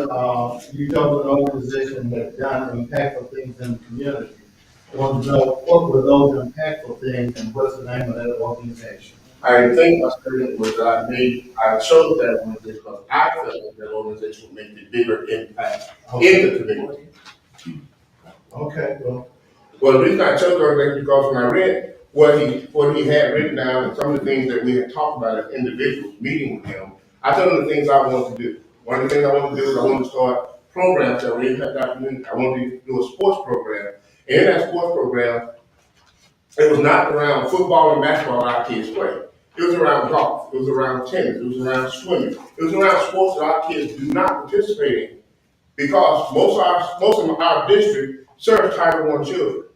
you told an organization that done impactful things in the community. I want to know, what were those impactful things and what's the name of that organization? I think my statement was that I chose that organization because I felt that that organization would make a bigger impact in the community. Okay, well. Well, the reason I chose the organization because when I read what he had written down and some of the things that we had talked about as individuals meeting with him, I told him the things I wanted to do. One of the things I wanted to do is I wanted to start programs that would impact our community. I wanted to do a sports program. And in that sports program, it was not around football and basketball our kids play. It was around golf. It was around tennis. It was around swimming. It was around sports that our kids do not participate in because most of our district serves Title I children.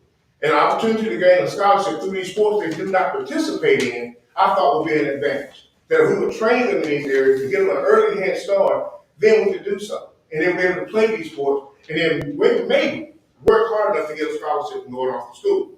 And the opportunity to gain a scholarship through these sports they do not participate in, I thought would be an advantage. That if we would train them in these areas to give them an early head start, then we could do so. And then be able to play these sports and then maybe work hard enough to get a scholarship and going off to school.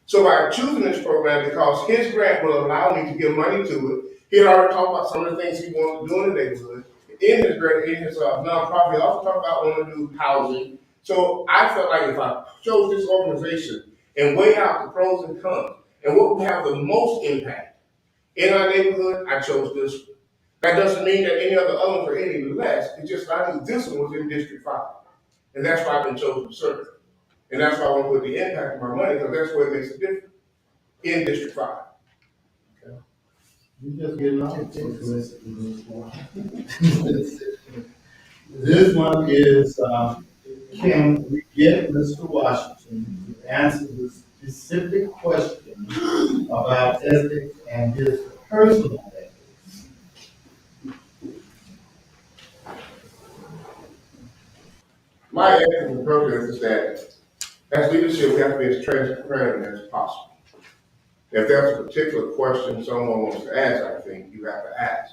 So by choosing this program, because his grant will allow me to give money to it, he had already talked about some of the things he wanted to do in the neighborhood. In his grant, in his nonprofit, he also talked about wanting to do housing. So I felt like if I chose this organization and weigh out the pros and cons and what would have the most impact in our neighborhood, I chose this one. That doesn't mean that any other ones are any less. It's just I knew this one was in District 5. And that's why I've been chosen to serve. And that's why I want to put the impact of my money, because that's where it makes a difference, in District 5. You just getting on. This one is, can we get Mr. Washington to answer the specific question about ethics and his personal ethics? My ethics and purpose is that as leadership, we have to be as transparent as possible. If there's a particular question someone wants to ask, I think you have to ask.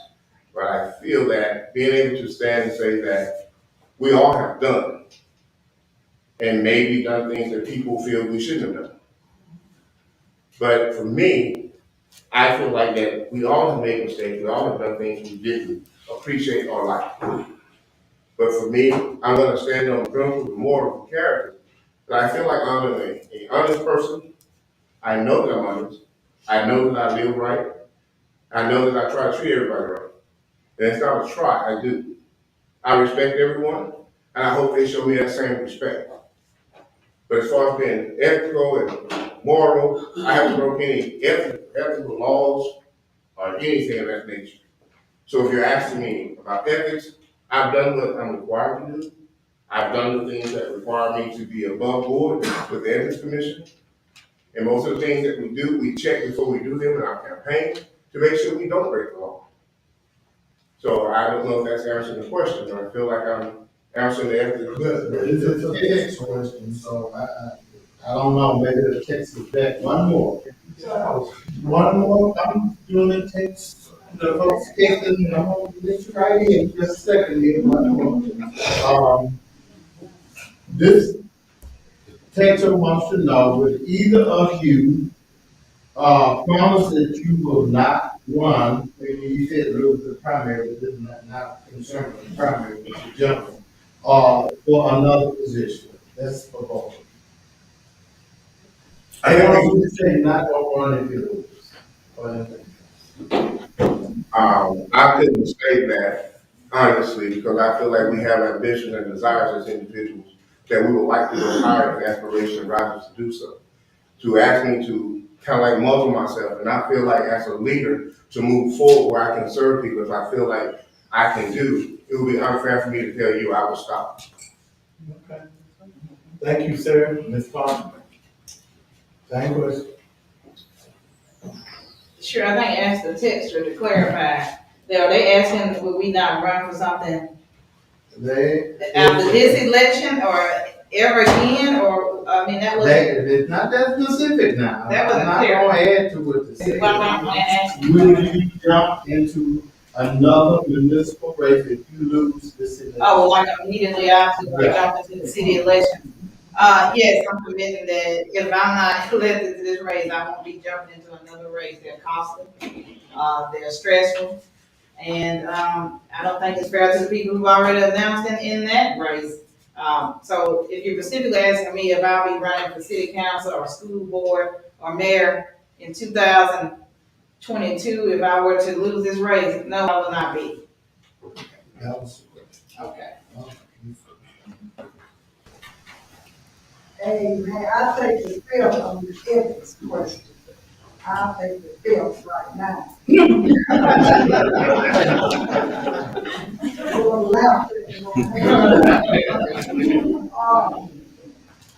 But I feel that being able to stand and say that we all have done and maybe done things that people feel we shouldn't have done. But for me, I feel like that we all have made mistakes, we all have done things we didn't appreciate or like. But for me, I'm gonna stand on the principles and morals and character. That I feel like I'm an honest person. I know that I'm honest. I know that I live right. I know that I try to treat everybody right. And it's not a try, I do. I respect everyone, and I hope they show me that same respect. But as far as being ethical and moral, I haven't broken any ethical laws or anything of that nature. So if you're asking me about ethics, I've done what I'm required to do. I've done the things that require me to be above board with the Ethics Commission. And most of the things that we do, we check before we do them in our campaign to make sure we don't break the law. So I don't know if that's answering the question, but I feel like I'm answering the ethics. But it's a text question, so I don't know, maybe the text is back. One more. One more, I'm doing the text, the folks texting, I'm gonna let you right in, just a second here, one more. This texter wants to know, would either of you, promise that you will not run, maybe you said lose the primary, but this is not concerned with the primary, but the general, for another position? That's for both. I want you to say not gonna run if you lose. Or anything. I couldn't say that honestly because I feel like we have ambitions and desires as individuals that we would like to go higher and aspiration rises to do so. To ask me to kind of like muzzle myself, and I feel like as a leader to move forward where I can serve people, if I feel like I can do, it would be unfair for me to tell you I will stop. Okay. Thank you, sir. Ms. Farmer. Thank you. Sure, I think ask the texter to clarify. Are they asking, will we not run for something after this election or ever again, or, I mean, that was. It's not that specific now. That wasn't I'm not clear. gonna add to what to say. Well, I'm gonna ask you. Will you jump into another municipal race if you lose this election? Oh, like immediately after we jump into the city election. Yes, I'm committing that if I'm not elected to this race, I won't be jumping into another race. They're costly, they're stressful, and, I don't think it's fair to the people who've already announced in that race. So if you're specifically asking me if I'll be running for city council or school board or mayor in 2022, if I were to lose this race, no, I will not be. That was- Okay. Hey, man, I take the fifth on the ethics question. I'll take the fifth right now. Go left.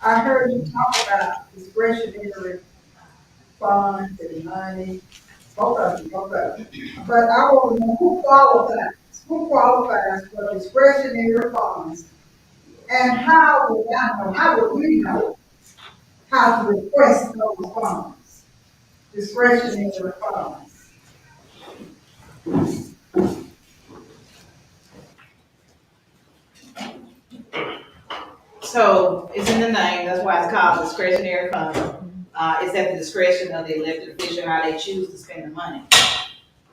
I heard you talk about discretionary funds and money, both of them. But I want to know who qualifies for discretionary funds? And how would we know how to request those funds, discretionary funds? So it's in the name, that's why it's called discretionary fund. It's at the discretion of the elected official how they choose to spend the money.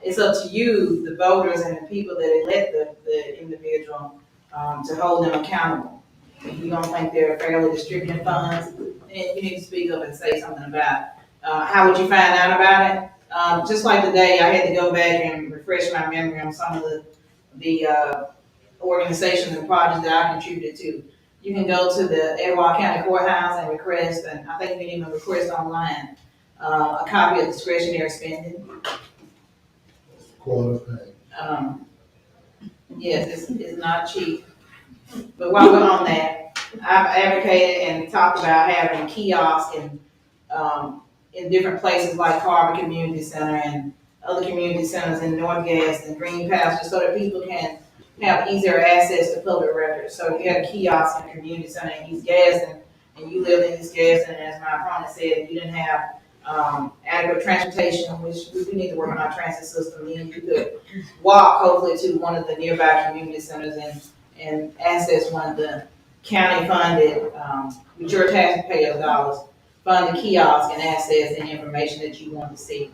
It's up to you, the voters and the people that elect the individual, to hold them accountable. If you don't think they're fairly distributing funds, then you need to speak up and say something about it. How would you find out about it? Just like today, I had to go back and refresh my memory on some of the organizations and projects that I contributed to. You can go to the Etowah County Courthouse and request, and I think you can even request online, a copy of discretionary spending. Qualified. Yes, it's not cheap. But while we're on that, I've advocated and talked about having kiosks in different places like Carver Community Center and other community centers in North Gas and Green Pasture, so that people can have easier access to public records. So if you had a kiosk in a community center in East Gadsden, and you live in East Gadsden, and as my opponent said, you didn't have adequate transportation, which we do need to work on our transit system, then you could walk hopefully to one of the nearby community centers and access one of the county funded, with your taxpayers' dollars, fund the kiosk and access any information that you want to see.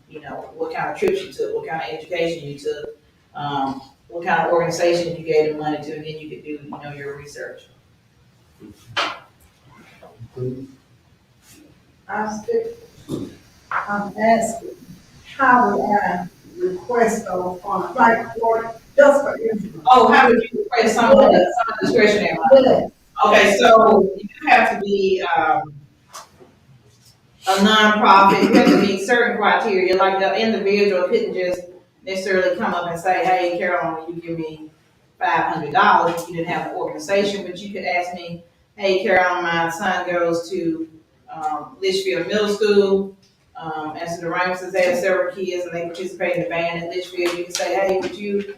You know, what kind of trips you took, what kind of education you took, what kind of organization you gave the money to, and then you could do, you know, your research. I'm asking, how would I request those funds, like, for, just for instance? Oh, how would you request some of the discretionary money? Yes. Okay, so you have to be, a nonprofit, you have to meet certain criteria, like the individual couldn't just necessarily come up and say, hey, Caryoln, will you give me $500 if you didn't have an organization, but you could ask me, hey, Caryoln, my son goes to, Litchfield Middle School, and so the Ramses, they have several kids and they participate in the band at Litchfield, you can say, hey, would you,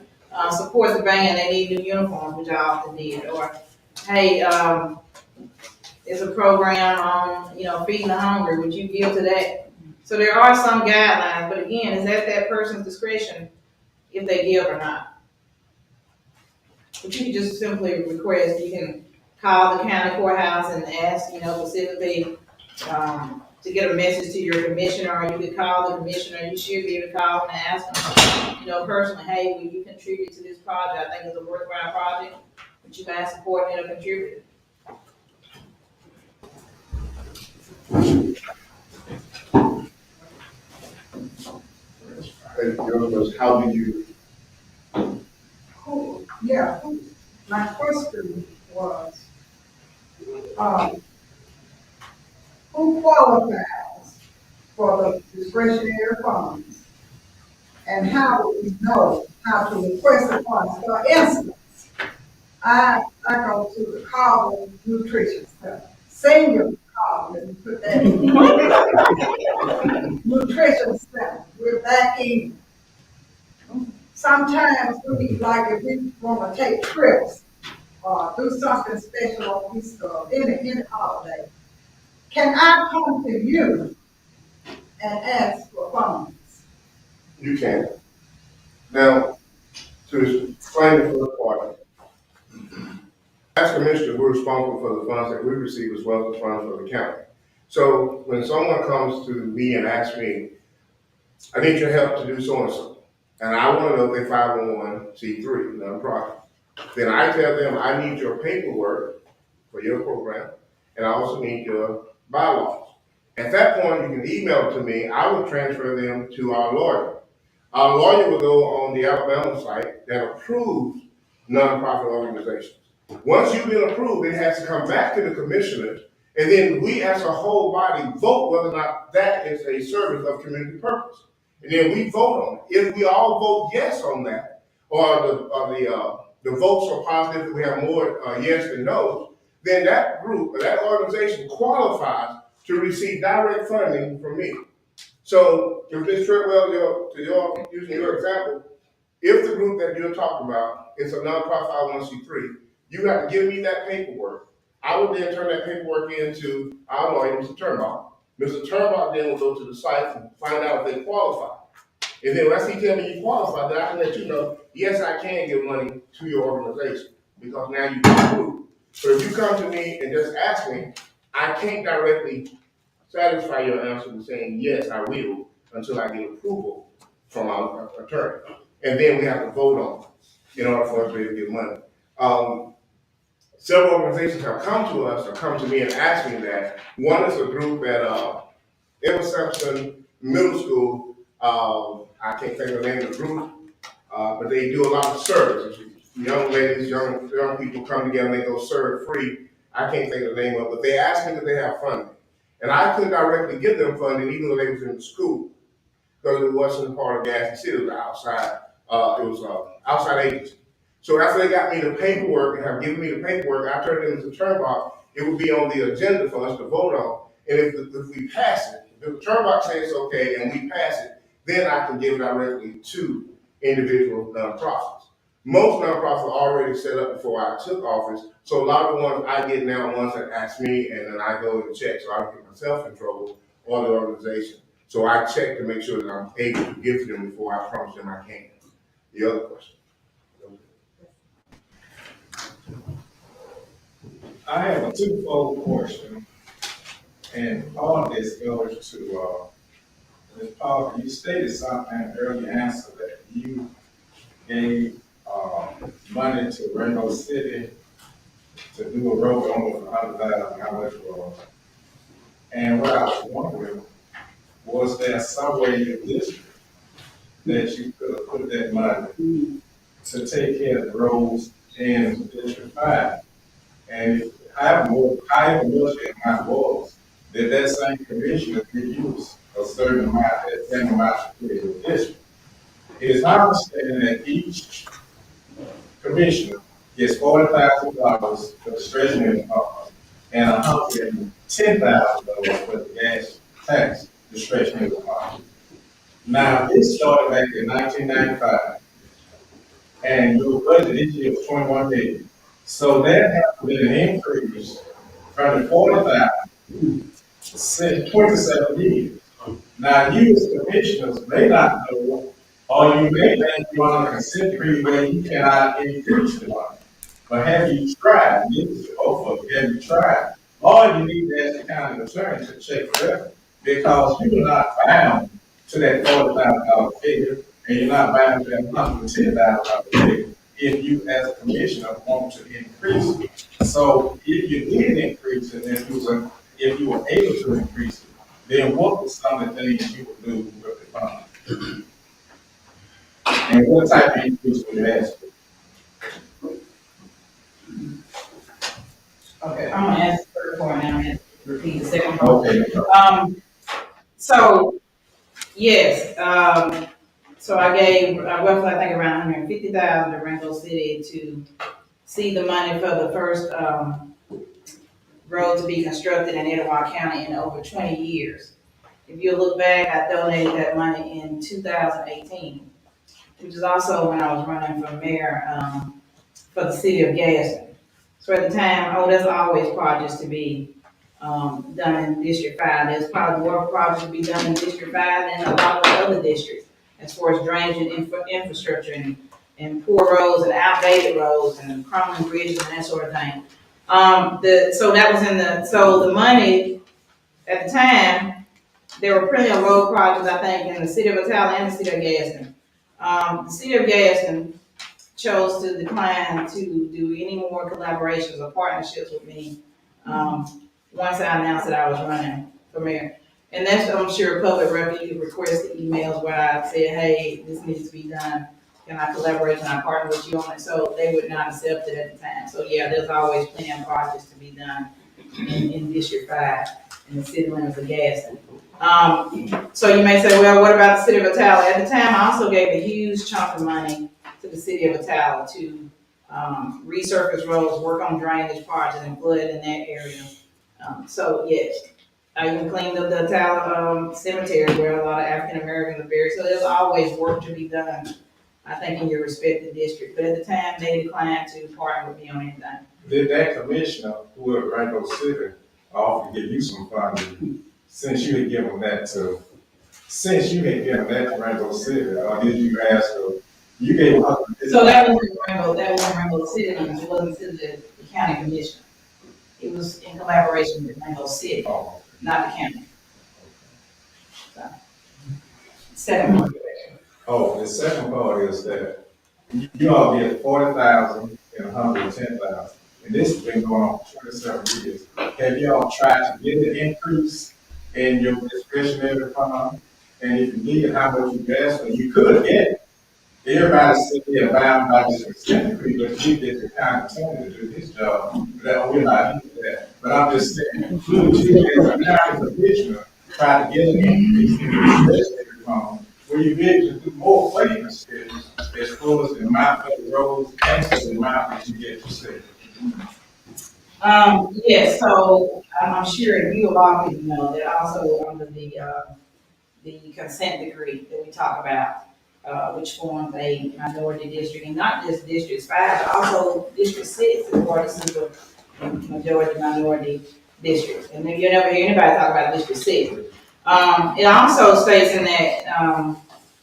support the band, they need new uniforms, which I often did, or, hey, is a program on, you know, feeding the hungry, would you give to that? So there are some guidelines, but again, is at that person's discretion if they give or not. But you can just simply request, you can call the county courthouse and ask, you know, specifically, to get a message to your commissioner, or you could call the commissioner, you should be able to call and ask them, you know, personally, hey, will you contribute to this project? I think it's a worthwhile project, would you mind supporting it or contributing? Yours was, how do you, My question was, who qualifies for the discretionary funds? And how do we know how to request the funds? For instance, I go to the Caryoln Nutrition Center, senior Caryoln, let me put that in. Nutrition Center, we're back in. Sometimes we, like if we wanna take trips, or do something special on Easter, or any holiday, can I come to you and ask for funds? you can. Now, to explain the first part, as commissioner, we're responsible for the funds that we receive as well as the funds for the county. So when someone comes to me and asks me, I need your help to do so and so, and I want to know if they're 501c3, nonprofit, then I tell them I need your paperwork for your program, and I also need your bylaws. At that point, you can email it to me. I will transfer them to our lawyer. Our lawyer will go on the Alabama site that approves nonprofit organizations. Once you've been approved, it has to come back to the commissioners, and then we as a whole body vote whether or not that is a service of community purpose. And then we vote on it. If we all vote yes on that, or the votes are positive, we have more yes than no, then that group or that organization qualifies to receive direct funding from me. So if Ms. Treadwell, using your example, if the group that you're talking about is a nonprofit 501c3, you have to give me that paperwork. I will then turn that paperwork into our lawyer, Mr. Turnbaugh. Mr. Turnbaugh then will go to the site and find out if they qualify. And then once he tells me you qualify, then I can let you know, yes, I can give money to your organization because now you've been approved. So if you come to me and just ask me, I can't directly satisfy your answer with saying, yes, I will, until I get approval from our attorney. And then we have to vote on it in order for us to be able to get money. Several organizations have come to us or come to me and asked me that. One is a group at Emerson Middle School. I can't think of the name of the group, but they do a lot of service. Young ladies, young people come together and they go serve free. I can't think of the name of it, but they asked me if they have funding. And I couldn't directly give them funding even though they was in the school. because it wasn't a part of Gadsden City, it was outside agency. So after they got me the paperwork and have given me the paperwork, I turned it into the turnbox, it would be on the agenda for us to vote on. And if we pass it, if the turnbox says it's okay and we pass it, then I can give it directly to individual nonprofits. Most nonprofits are already set up before I took office, so a lot of the ones I get now are ones that ask me, and then I go and check, so I don't get myself in trouble or the organization. So I check to make sure that I'm able to give to them before I promise them I can. The other question. I have a twofold question, and part of this goes to, Ms. Parker. You stated something in an earlier answer that you gave, money to Rainbow City to do a road almost $100,000, how much it was. And what I was wondering, was there some way in your district that you could have put that money to take care of the roads in District 5? And if however much it might was, that same commissioner could use a certain amount, that same amount to put in the district. It is my understanding that each commissioner gets $40,000 for discretionary funds and $110,000 for the gas tax discretionary fund. Now, this started back in 1995, and your budget this year was 21 million. So that has been an increase from the 40,000 since 27 years. Now, you as commissioners may not know, or you may think you're on a consent decree where you cannot increase the money. But have you tried? This is both of you. Have you tried? Or you need to ask the county attorney to check forever, because you are not bound to that $40,000 figure, and you're not bound to that $110,000 figure if you, as a commissioner, want to increase it. So if you did increase it, and if you were able to increase it, then what was some of the things you would do with the fund? And what type of increase would you ask for? Okay, I'm gonna answer the first part, and I'm gonna repeat the second part. Okay. So, yes, so I gave roughly, I think around $150,000 to Rainbow City to see the money for the first, road to be constructed in Etowah County in over 20 years. If you look back, I donated that money in 2018, which is also when I was running for mayor, for the city of Gadsden. So at the time, there's always projects to be done in District 5. There's probably more projects to be done in District 5 than a lot of other districts, as far as drainage and infrastructure and poor roads and outdated roads and crumbling bridges and that sort of thing. So that was so the money at the time, there were plenty of road projects, I think, in the city of Attala and the city of Gadsden. The city of Gadsden chose to decline to do any more collaborations or partnerships with me, once I announced that I was running for mayor. And that's, I'm sure, public record. You requested emails where I said, hey, this needs to be done. Can I collaborate? Can I partner with you on it? So they would not accept it at the time. So yeah, there's always plenty of projects to be done in District 5 in the city limits of Gadsden. So you may say, well, what about the city of Attala? At the time, I also gave a huge chunk of money to the city of Attala to resurface roads, work on drainage projects and flood in that area. So yes, I even cleaned up the Attala cemetery where a lot of African Americans are buried. So there's always work to be done, I think, in your respective district. But at the time, they declined to partner with me on anything. Did that commissioner, who at Rainbow City, offer to give you some funding since you had given that to Rainbow City, or did you ask her? You gave her. So that was Rainbow City, and it wasn't the county commission. It was in collaboration with Rainbow City, not the county. So, second part. Oh, the second part is that you all get 40,000 and 110,000, and this has been going on for 27 years. Have y'all tried to get an increase in your discretionary fund? And if you did, how much you asked for? You could get it. Everybody's sitting there bound by this consent decree, but you get the county attorney to do his job. But we're not into that. But I'm just saying, would you as a county commissioner try to get an increase in your discretionary fund we need to do more pavement schedules as far as the amount of the roads and the amount that you get to see. Yes, so I'm sure you all people know that also under the consent decree that we talk about, which forms a minority district, and not just District 5, but also District 6, of course, this is a majority minority district. And if you never hear anybody talk about District 6. It also states in that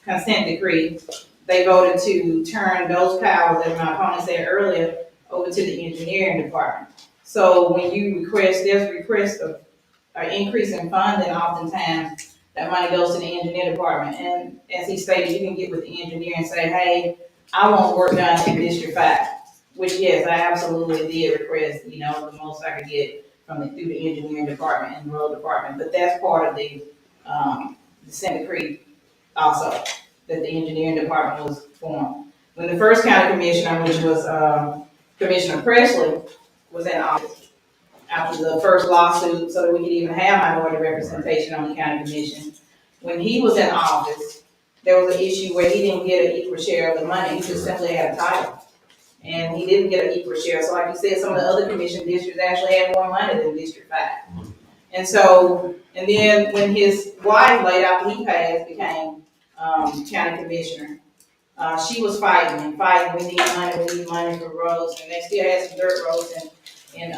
consent decree, they voted to turn those powers, as my opponent said earlier, over to the engineering department. So when you request, there's a request of an increase in funding, oftentimes that money goes to the engineer department. And as he stated, you can get with the engineer and say, hey, I want work done in District 5, which yes, I absolutely did request, the most I could get through the engineering department and the road department. But that's part of the consent decree also, that the engineering department was formed. When the first county commissioner, which was Commissioner Presley, was in office, after the first lawsuit, so that we could even have minority representation on the county commission, when he was in office, there was an issue where he didn't get an equal share of the money, he just simply had a title. And he didn't get an equal share, so like you said, some of the other commission districts actually had more money than District 5. And so, and then when his wife, later after he passed, became county commissioner, she was fighting, we need money for roads, and they still had some dirt roads in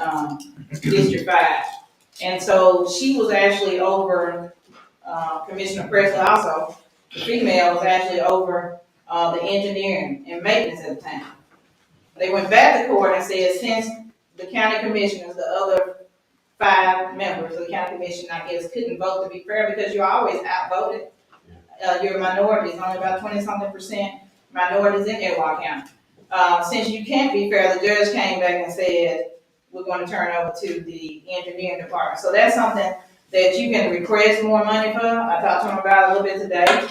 District 5. And so she was actually over, Commissioner Presley also, the female was actually over the engineering and maintenance at the time. They went back to court and said, since the county commissioners, the other 5 members of the county commission, I guess, couldn't vote to be fair because you're always outvoted. You're minorities, only about 20-something% minorities in Edgewater County. Since you can't be fair, the judge came back and said, we're going to turn over to the engineering department. So that's something that you can request more money for. I talked to him about it a little bit today.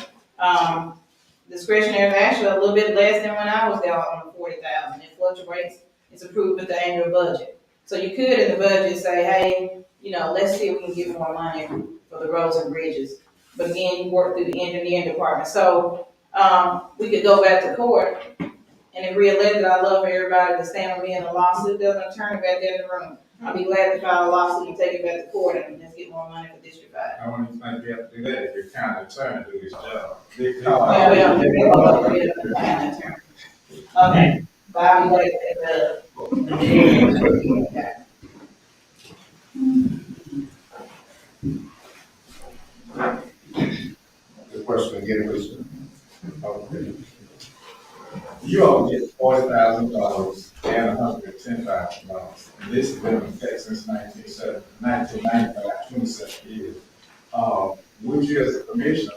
Discretionary is actually a little bit less than when I was there on the 40,000. It fluctuates. It's approved with the annual budget. So you could in the budget say, hey, let's see if we can get more money for the roads and bridges. But again, you work through the engineering department. So we could go back to court, and if reelected, I love for everybody to stand with me in a lawsuit. There's an attorney back there in the room. I'll be glad to file a lawsuit and take it back to court and let's get more money for District 5. I don't even think you have to do that if you're county attorney to do his job. Okay, so I'll be glad to take the. The question again, please. Okay. You all get $40,000 and $110,000. And this has been in effect since 1995, 27 years. Would you as a commissioner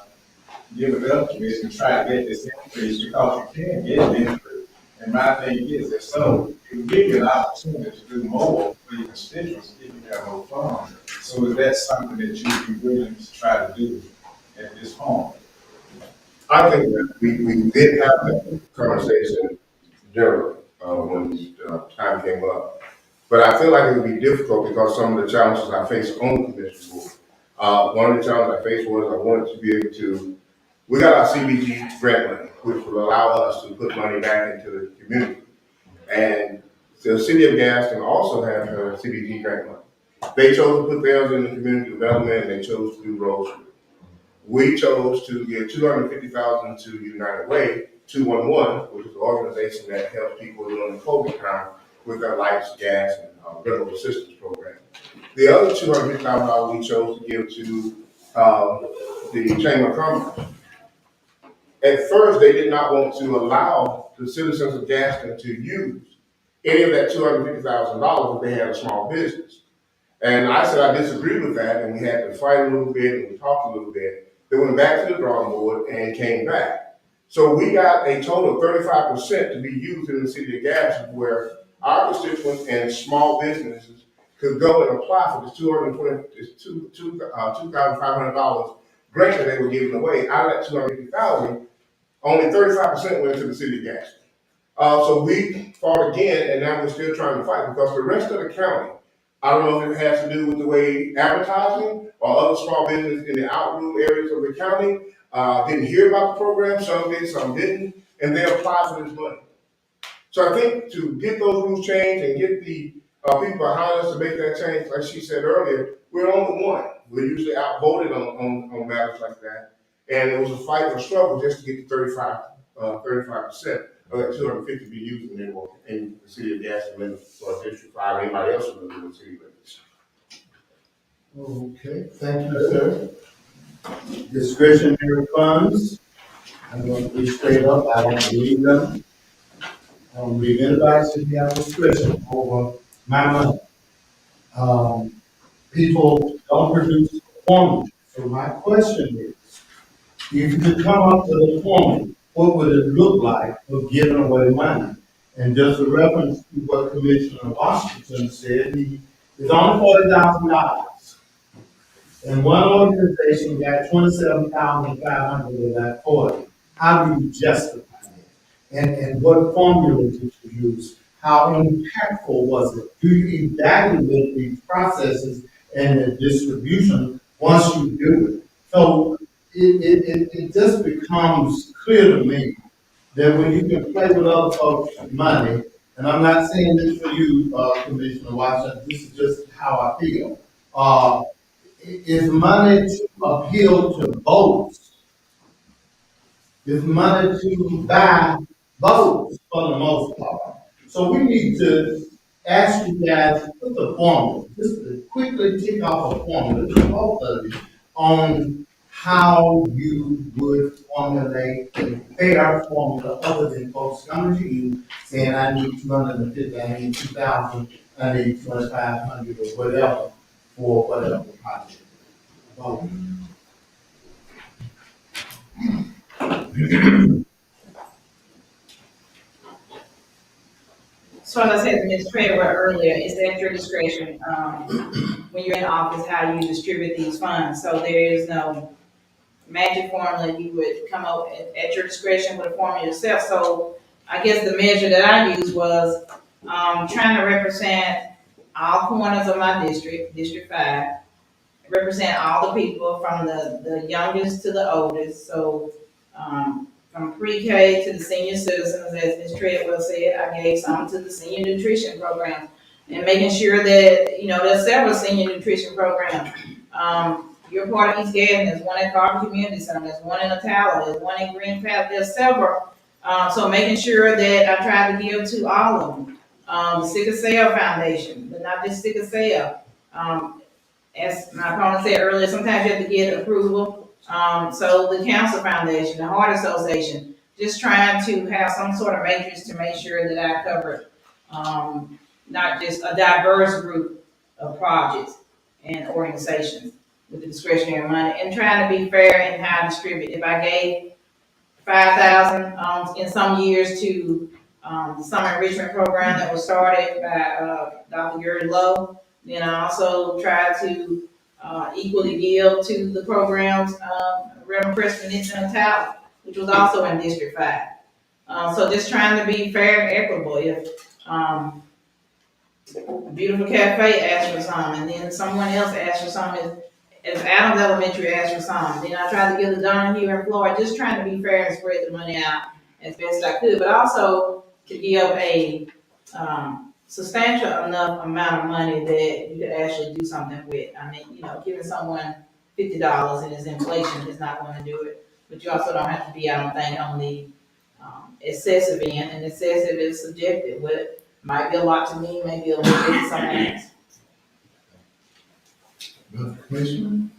give it up to this and try to get this increase because you can get an increase? And my thing is, if so, it will give you an opportunity to do more for your constituents if you have more funds. So is that something that you'd be willing to try to do at this point? I think that we did have that conversation generally when the time came up. But I feel like it would be difficult because some of the challenges I face on the commission board. One of the challenges I faced was I wanted to be able to, we got our CBG grant money, which will allow us to put money back into the community. And the city of Gaston also has her CBG grant money. They chose to put theirs in the community development, and they chose to do roads. We chose to give $250,000 to United Way 211, which is an organization that helps people during the COVID time with their lights, gas, and rental assistance program. The other $250,000 we chose to give to the Chamber of Commerce. At first, they did not want to allow the citizens of Gaston to use any of that $250,000 if they had a small business. And I said I disagreed with that, and we had to fight a little bit, and we talked a little bit. They went back to the drawing board and came back. So we got a total of 35% to be used in the city of Gaston, where our constituents and small businesses could go and apply for this $2,500 grant that they were giving away. Out of that $250,000, only 35% went to the city of Gaston. So we fought again, and now we're still trying to fight because the rest of the county, I don't know if it has to do with the way advertising or other small business in the out-room areas of the county, didn't hear about the program, some did, some didn't, and they applied for this money. So I think to get those rules changed and get the people behind us to make that change, like she said earlier, we're only one. We're usually outvoted on matters like that. And it was a fight and a struggle just to get to 35% of that 250 be used in the city of Gaston limits or District 5, anybody else in the city limits. Okay, thank you, sir. Discretionary funds, I'm going to be straight up, I don't believe them. I don't believe anybody should have discretion over my money. People don't produce performance. So my question is, if you could come up with a formula, what would it look like for giving away money? And just a reference to what Commissioner Washington said, it's only $40,000. And one organization got 27,500 of that 40. How do you justify that? And what formula did you use? How impactful was it? Do you evaluate these processes and the distribution once you do it? So it just becomes clear to me that when you can play with other folks' money, and I'm not saying this for you, Commissioner Washington, this is just how I feel. Is money to appeal to votes? Is money to buy votes for the most part? So we need to ask you guys to put the formula, just to quickly tick off a formula, both of you, on how you would formulate a fair formula other than folks coming to you saying, I need 250, I need 2,000, I need 2,500 or whatever for whatever project. Vote. So as I said to Ms. Trevor earlier, it's at your discretion, when you're in office, how you distribute these funds. So there is no magic formula. You would come up at your discretion with a formula yourself. So I guess the measure that I used was, trying to represent all corners of my district, District 5, represent all the people from the youngest to the oldest. So, from pre-K to the senior citizens, as Ms. Treadwell said, I gave some to the senior nutrition program. And making sure that, there's several senior nutrition programs. You're part of East Gadsden, there's one at Carver Community Center, there's one in Atala, there's one in Green Path, there's several. So making sure that I try to give to all of them. The Sickle Cell Foundation, but not just Sickle Cell. As my opponent said earlier, sometimes you have to get approval. So the Cancer Foundation, the Heart Association, just trying to have some sort of matrix to make sure that I cover, not just a diverse group of projects and organizations with the discretionary money, and trying to be fair in how I distribute. If I gave 5,000 in some years to the summer enrichment program that was started by Dr. Gary Lowe, then I also try to equally give to the programs Reverend Preston Nixon and Talent, which was also in District 5. So just trying to be fair and equitable. If Beautiful Cafe asked for some, and then someone else asked for some, if Adams Elementary asked for some, then I tried to give the Donahue and Floyd, just trying to be fair and spread the money out as best I could, but also to give a substantial enough amount of money that you could actually do something with. I mean, giving someone $50 and it's inflation is not going to do it, but you also don't have to be, I don't think, on the excessive end, and excessive is subjective. What might be a lot to me, maybe a little bit to someone else. Commissioner?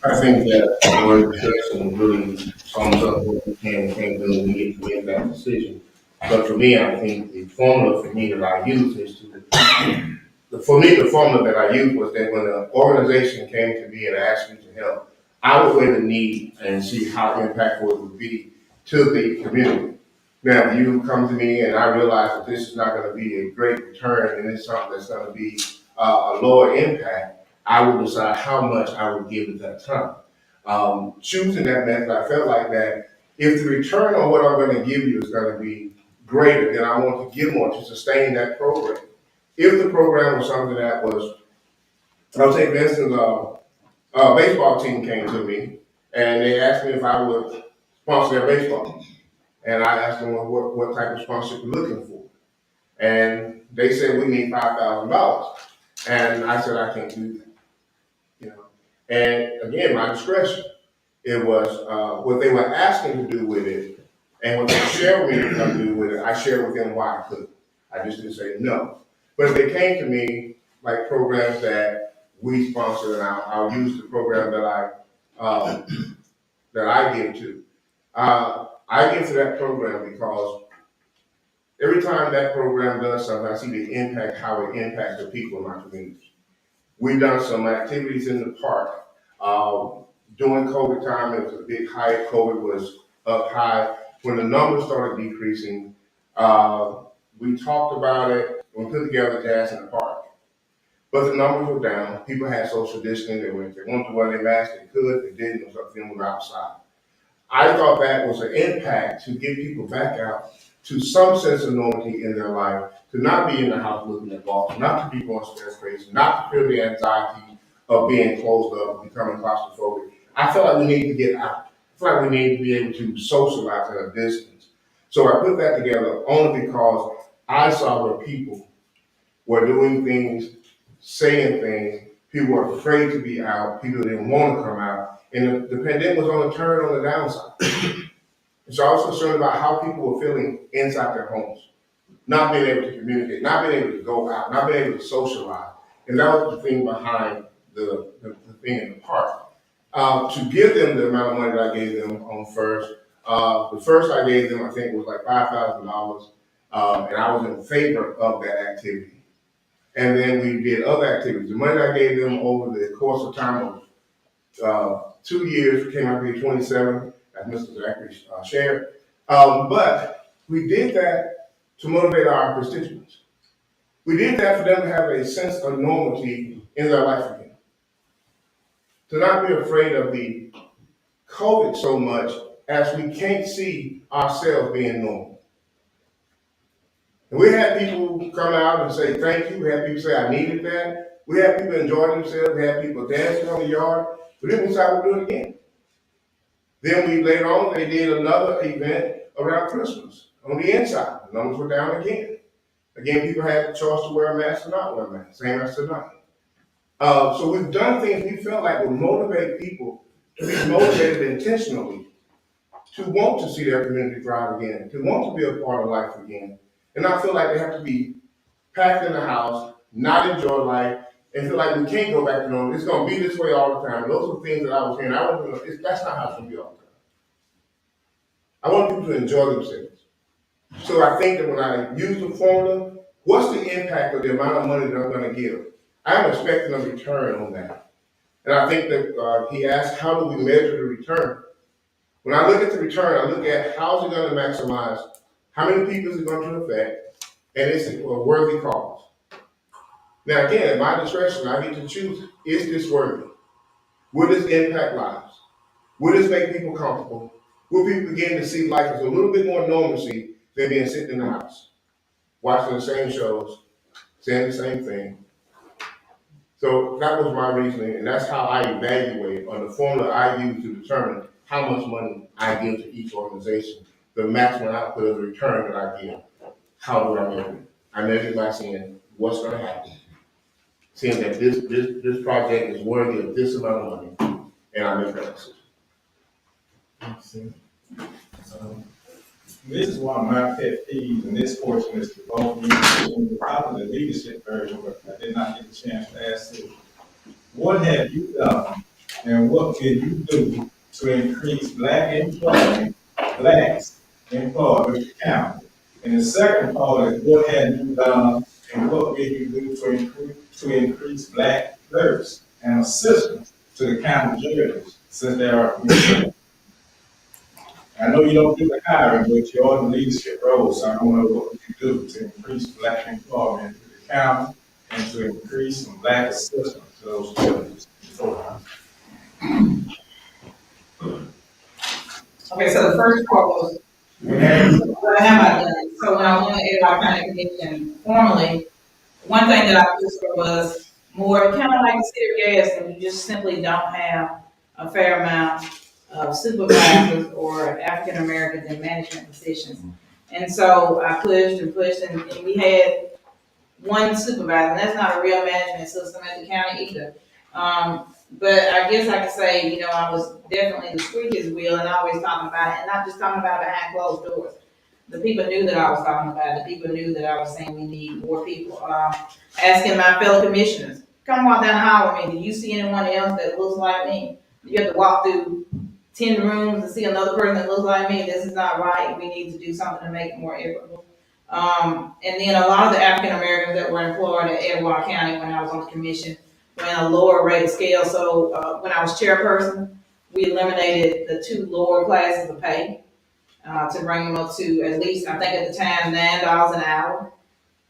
I think that the word discussion really sums up what we can and can't do when we get to make that decision. But for me, I think the formula for me that I use is the formula that I used was that when an organization came to me and asked me to help, I would weigh the need and see how impactful it would be to the community. Now, if you come to me and I realize that this is not going to be a great return and it's something that's going to be a lower impact, I will decide how much I would give at that time. Choosing that method, I felt like that if the return on what I'm going to give you is going to be greater, then I want to give more to sustain that program. If the program was something that was, I'll take for instance, baseball team came to me and they asked me if I would sponsor their baseball. And I asked them what type of sponsorship we're looking for. And they said, we need $5,000. And I said, I can't do that, you know. And again, my discretion. It was what they were asking to do with it, and what they shared with me to do with it. I shared with them why I couldn't. I just didn't say no. But if they came to me like programs that we sponsor, and I'll use the program that I give to. I give to that program because every time that program does something, I see the impact, how it impacts the people in my community. We've done some activities in the park. During COVID time, it was a big hype. COVID was up high. When the numbers started decreasing, we talked about it. We put together Jazz in the Park. But the numbers were down. People had social distancing. They wanted to wear their masks. They could. They didn't. It was up to them. We were outside. I thought that was an impact to get people back out to some sense of normality in their life, to not be in the house looking at balls, not to be going stress crazy, not to feel the anxiety of being closed up, becoming claustrophobic. I felt like we need to get out. I felt like we need to be able to socialize at a distance. So I put that together only because I saw where people were doing things, saying things, people were afraid to be out, people didn't want to come out, and the pandemic was on a turn on the downside. And so I was concerned about how people were feeling inside their homes, not being able to communicate, not being able to go out, not being able to socialize. And that was the thing behind the thing in the park. To give them the amount of money that I gave them on first, the first I gave them, I think, was like $5,000, and I was in favor of that activity. And then we did other activities. The money I gave them over the course of time of 2 years came out to be 27, as Mr. Jeffery shared. But we did that to motivate our constituents. We did that for them to have a sense of normalcy in their life again. To not be afraid of the COVID so much as we can't see ourselves being normal. And we had people come out and say thank you. We had people say I needed that. We had people enjoy themselves. We had people dancing on the yard. But then we decided to do it again. Then we later on they did another event around Christmas on the inside. The numbers were down again. Again, people had the choice to wear a mask or not wear a mask. Same as tonight. So we've done things we felt like would motivate people to be motivated intentionally, to want to see their community thrive again, to want to be a part of life again, and not feel like they have to be packed in the house, not enjoy life, and feel like we can't go back to normal. It's going to be this way all the time. Those are things that I was hearing. That's not how it's going to be all the time. I want people to enjoy themselves. So I think that when I use the formula, what's the impact of the amount of money that I'm going to give? I'm expecting a return on that. And I think that he asked, how do we measure the return? When I look at the return, I look at how is it going to maximize, how many people is it going to affect, and is it a worthy cause? Now again, at my discretion, I get to choose, is this worthy? Will this impact lives? Will this make people comfortable? Will people begin to see life as a little bit more normalcy than being sitting in the house, watching the same shows, saying the same thing? So that was my reasoning, and that's how I evaluate on the formula I use to determine how much money I give to each organization, the maximum output of the return that I give. How do I measure it? I measure it by seeing what's going to happen, seeing that this project is worthy of this amount of money, and I make that decision. This is one of my pet peeves, and this portion is to both you, probably the leadership version, but I did not get a chance to ask you. What have you done, and what can you do to increase blacks employed with the county? And the second part is, what have you done, and what will you do to increase black nurse and assistants to the county judges, since there are I know you don't do the hiring, but you're in the leadership role, so I want to know what you do to increase black employment in the county and to increase some black assistance to those judges. Okay, so the first part was, what have I done? So when I went to Edward County Commission formally, one thing that I pushed for was more, kind of like the city of Gaston, you just simply don't have a fair amount of supervisors or African Americans in management positions. And so I pushed and pushed, and we had one supervisor, and that's not a real management system at the county either. But I guess I could say, you know, I was definitely the squeakiest wheel and always talking about it, and not just talking about it behind closed doors. The people knew that I was talking about it. The people knew that I was saying we need more people. Asking my fellow commissioners, come walk down the hall with me. Do you see anyone else that looks like me? You have to walk through 10 rooms and see another person that looks like me. This is not right. We need to do something to make it more equitable. And then a lot of the African Americans that were employed at Etowah County when I was on the commission were in a lower rate scale. So when I was chairperson, we eliminated the 2 lower classes of pay to bring them up to at least, I think at the time, $9 an hour.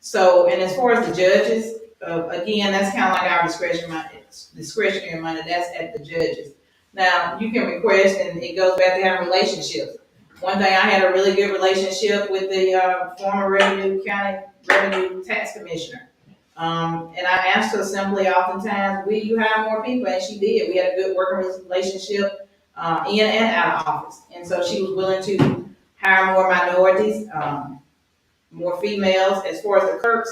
So, and as far as the judges, again, that's kind of like our discretionary money. That's at the judges. Now, you can request, and it goes back to having relationships. One thing, I had a really good relationship with the former county revenue tax commissioner. And I asked her simply oftentimes, will you hire more people? And she did. We had a good working relationship in and out of office. And so she was willing to hire more minorities, more females. As far as the clerks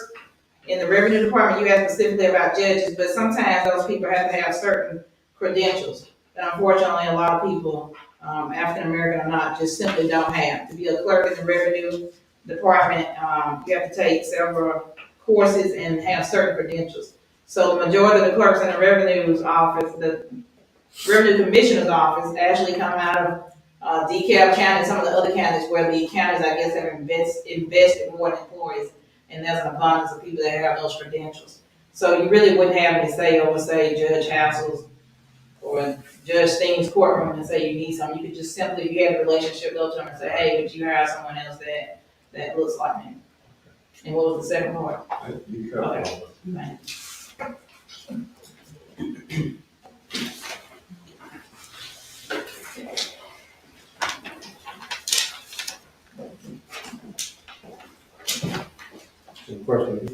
in the revenue department, you asked specifically about judges, but sometimes those people have to have certain credentials. And unfortunately, a lot of people, African American or not, just simply don't have. To be a clerk in the revenue department, you have to take several courses and have certain credentials. So the majority of the clerks in the revenue's office, the revenue commissioner's office, actually come out of DeKalb County and some of the other counties where the counties, I guess, have invested more in employees, and there's an abundance of people that have those credentials. So you really wouldn't have any say over, say, Judge Hassel's or Judge Steen's courtroom and say you need something. You could just simply, if you have a relationship, go to them and say, hey, would you hire someone else that looks like me? And what was the second part? You cut it Okay. off. Any questions?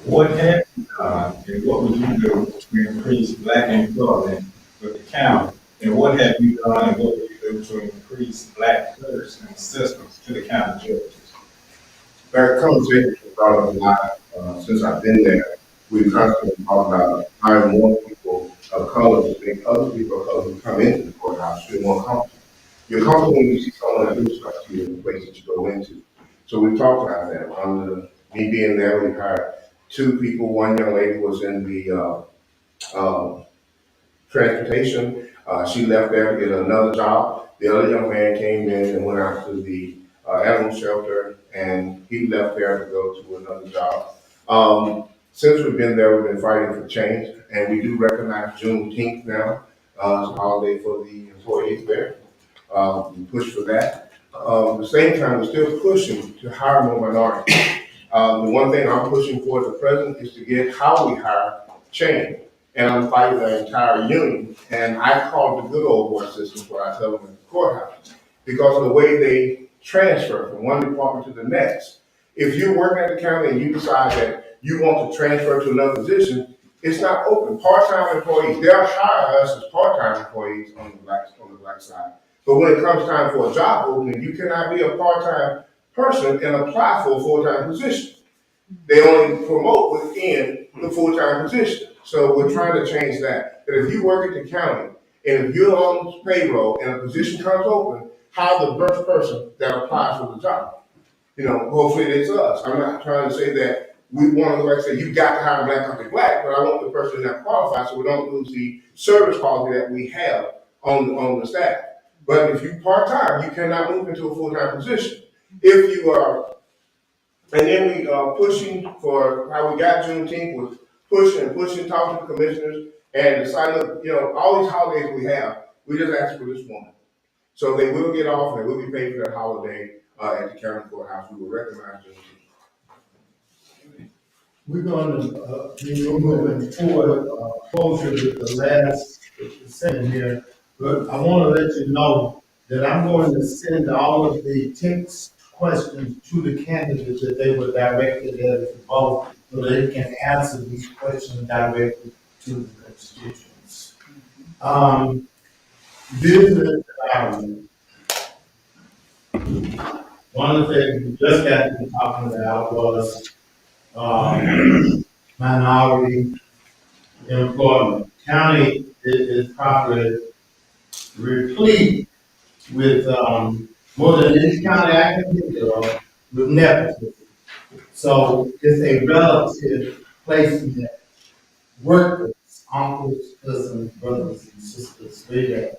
What have you done, and what would you do to increase black employment with the county? And what have you done, and what would you do to increase black clerks and assistants to the county judges? That conversation has brought up a lot since I've been there. We constantly talk about hiring more people of color to make other people of color who come into the courthouse feel more comfortable. You're comfortable when you see someone that looks like you in the place that you go into. So we talked about that. Under me being there, we hired 2 people. One young lady was in the transportation. She left there to get another job. The other young man came in and went out to the animal shelter, and he left there to go to another job. Since we've been there, we've been fighting for change, and we do recognize Juneteenth now as a holiday for the employees there. We push for that. At the same time, we're still pushing to hire more minorities. The one thing I'm pushing for at the present is to get how we hire change. And I'm fighting the entire union. And I call it the good old boy system, where I tell them at the courthouse, because of the way they transfer from one department to the next. If you're working at the county and you decide that you want to transfer to another position, it's not open. Part-time employees, they'll hire us as part-time employees on the black side. But when it comes time for a job opening, you cannot be a part-time person and apply for a full-time position. They only promote within the full-time position. So we're trying to change that. That if you work at the county and if you're on payroll and a position comes open, hire the first person that applies for the job. You know, hopefully it's us. I'm not trying to say that we want to, like I say, you got to hire black after black, but I want the person that qualifies so we don't lose the service quality that we have on the staff. But if you part-time, you cannot move into a full-time position. If you are, and then we are pushing for how we got Juneteenth was pushing, talking to commissioners and deciding, you know, all these holidays we have, we just ask for this one. So they will get off and they will be paid for that holiday at the county courthouse. We will recognize Juneteenth. We're gonna be moving forward, closer to the last session here, but I wanna let you know that I'm going to send all of the text questions to the candidates that they were directed at both so they can answer these questions directly to the constituents. Business environment. One of the things we just got to talking about was, minority employment. County is probably replete with, more than any county I can think of, with nepotism. So it's a relative placement, workers, uncles, cousins, brothers and sisters, way back.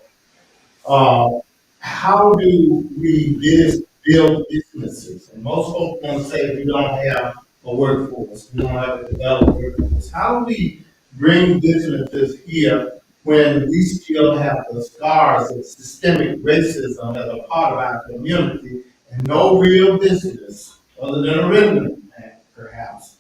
How do we build businesses? And most folks want to say we don't have a workforce, we don't have a developed workforce. How do we bring businesses here when we still have the scars of systemic racism as a part of our community and no real business other than a restaurant, perhaps,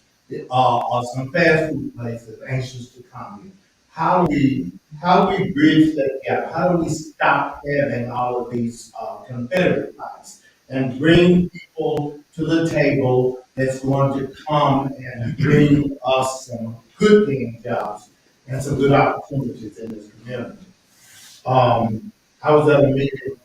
or some fast food places anxious to come here? How do we bridge that gap? How do we stop having all of these competitive fights and bring people to the table that's going to come and bring us some good paying jobs and some good opportunities in this community? I was at a meeting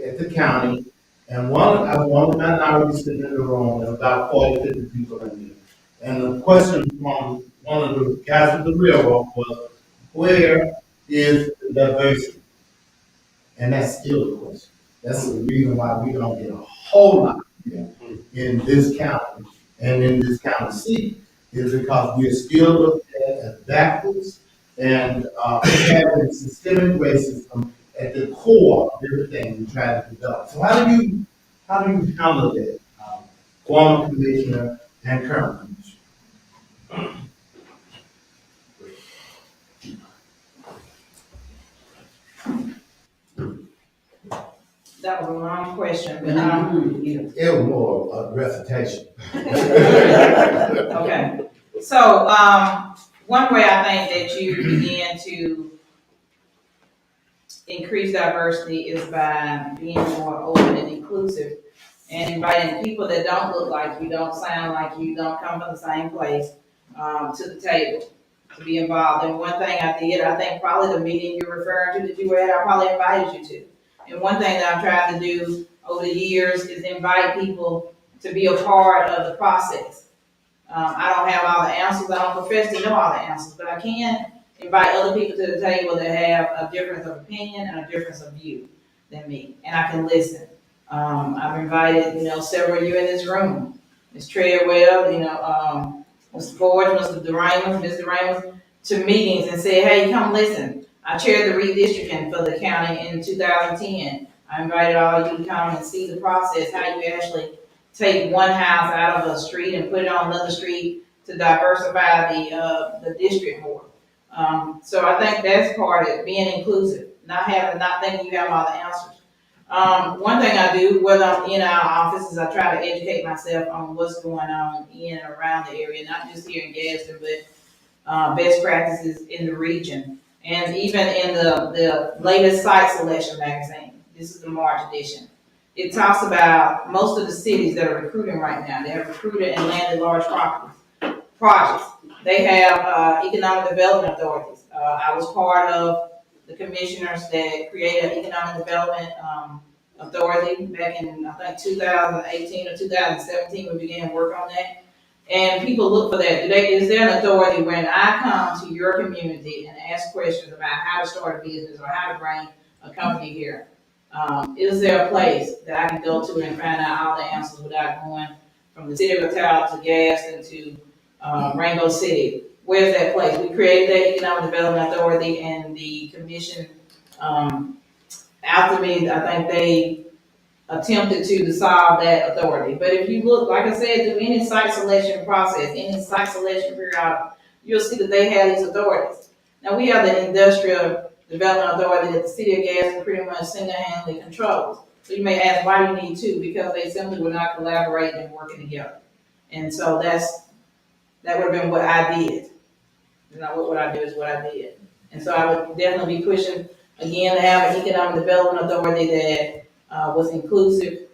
at the county, and I was one of the minorities sitting in the room, and about 40, 50 people in there. And the question from one of the guys at the railroad was, where is the diversity? And that's still the question. That's the reason why we don't get a whole lot in this county and in this county seat, is because we're still looked at as backwards and having systemic racism at the core of everything we try to develop. So how do you handle that, former commissioner and current commissioner? That was a long question, but, It was more a recitation. okay. So, one way I think that you begin to increase diversity is by being more open and inclusive and inviting people that don't look like you, don't sound like you, don't come from the same place, to the table to be involved. And one thing I did, I think probably the meeting you're referring to that you were at, I probably invited you to. And one thing that I'm trying to do over the years is invite people to be a part of the process. I don't have all the answers, I don't profess to know all the answers, but I can invite other people to the table that have a difference of opinion and a difference of view than me, and I can listen. I've invited, several of you in this room, Ms. Treadwell, Mr. Ford, Mr. Doramus, Ms. Doramus, to meetings and said, hey, come listen. I chaired the redistricting for the county in 2010. I invited all of you to come and see the process, how you actually take one house out of a street and put it on another street to diversify the district more. So I think that's part of it, being inclusive, not thinking you have all the answers. One thing I do, whether I'm in our office, is I try to educate myself on what's going on in and around the area, not just here in Gadsden, but best practices in the region. And even in the latest site selection magazine, this is the March edition, it talks about most of the cities that are recruiting right now. They have recruited and landed large projects. They have economic development authorities. I was part of the commissioners that created an economic development authority back in, I think, 2018 or 2017. We began work on that. And people look for that. Is there an authority when I come to your community and ask questions about how to start a business or how to bring a company here? Is there a place that I can go to and find out all the answers without going from the city of Ottawa to Gadsden to Rainbow City? Where's that place? We created that Economic Development Authority, and the commission, after me, I think they attempted to dissolve that authority. But if you look, like I said, through any site selection process, any site selection period, you'll see that they have these authorities. Now, we have the Industrial Development Authority that the city of Gadsden pretty much single-handedly controls. So you may ask, why do you need two? Because they simply were not collaborating and working together. And so that would have been what I did. Not what I do is what I did. And so I would definitely be pushing, again, to have an economic development authority that was inclusive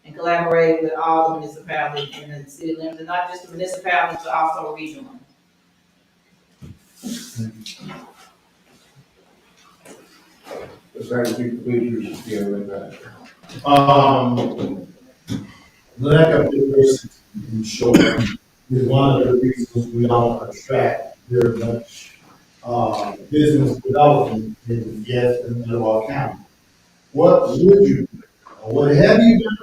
and collaborate with all the municipalities in the city limits, and not just the municipalities, but also regional. It's like you completely deal with that. Lack of diversity, in short, is one of the reasons we don't attract very much, business development in Gaston, Etowah County. What would you, do, or what have you done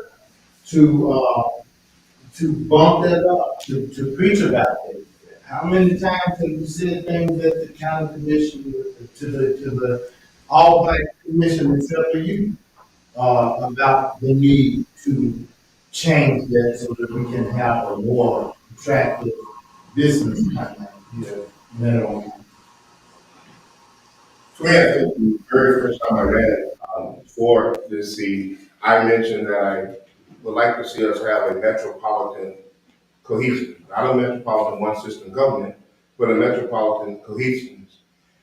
to bump that up, to preach about it? How many times have you said things at the county commission, to the all black commission except for you, about the need to change that so that we can have a more attractive business climate here in Etowah? So yeah, I think the very first time I ran for this seat, I mentioned that I would like to see us have a metropolitan cohesion, not a metropolitan one system government, but a metropolitan cohesiveness.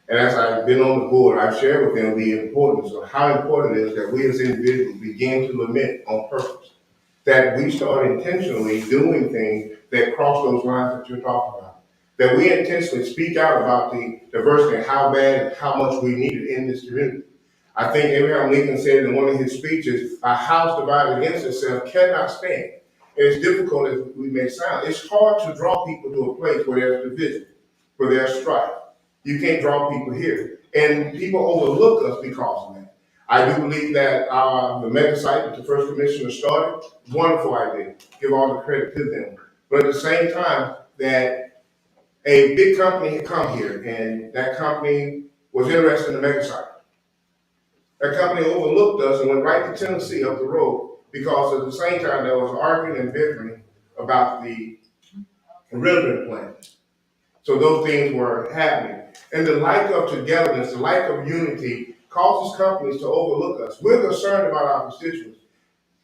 And as I've been on the board, I've shared with them the importance of how important it is that we as individuals begin to lament on purpose, that we start intentionally doing things that cross those lines that you're talking about, that we intentionally speak out about the diversity and how bad and how much we need it in this community. I think Abraham Lincoln said in one of his speeches, a house divided against itself cannot stand. And as difficult as we may sound, it's hard to draw people to a place where there's division, where there's strife. You can't draw people here. And people overlook us because of that. I do believe that the mega site that the first commissioner started, wonderful idea. Give all the credit to them. But at the same time, that a big company had come here, and that company was interested in the mega site. That company overlooked us and went right to Tennessee up the road because at the same time there was arguing and bickering about the rendering plan. So those things were happening. And the lack of togetherness, the lack of unity causes companies to overlook us. We're concerned about our constituents.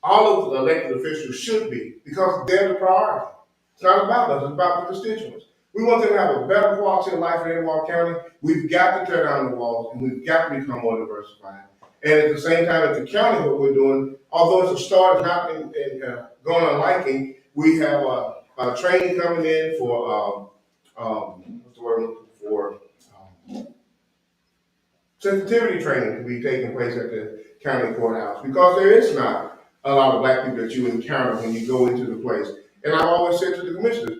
All of the elected officials should be, because they're the priority. It's not about us, it's about the constituents. We want them to have a better quality of life in Etowah County. We've got to tear down the walls, and we've got to become more diversified. And at the same time, at the county, what we're doing, although it's a start, not going on liking, we have a training coming in for, what's the word I'm looking for? Sensitivity training to be taking place at the county courthouse, because there is not a lot of black people that you encounter when you go into the place. And I've always said to the commissioners,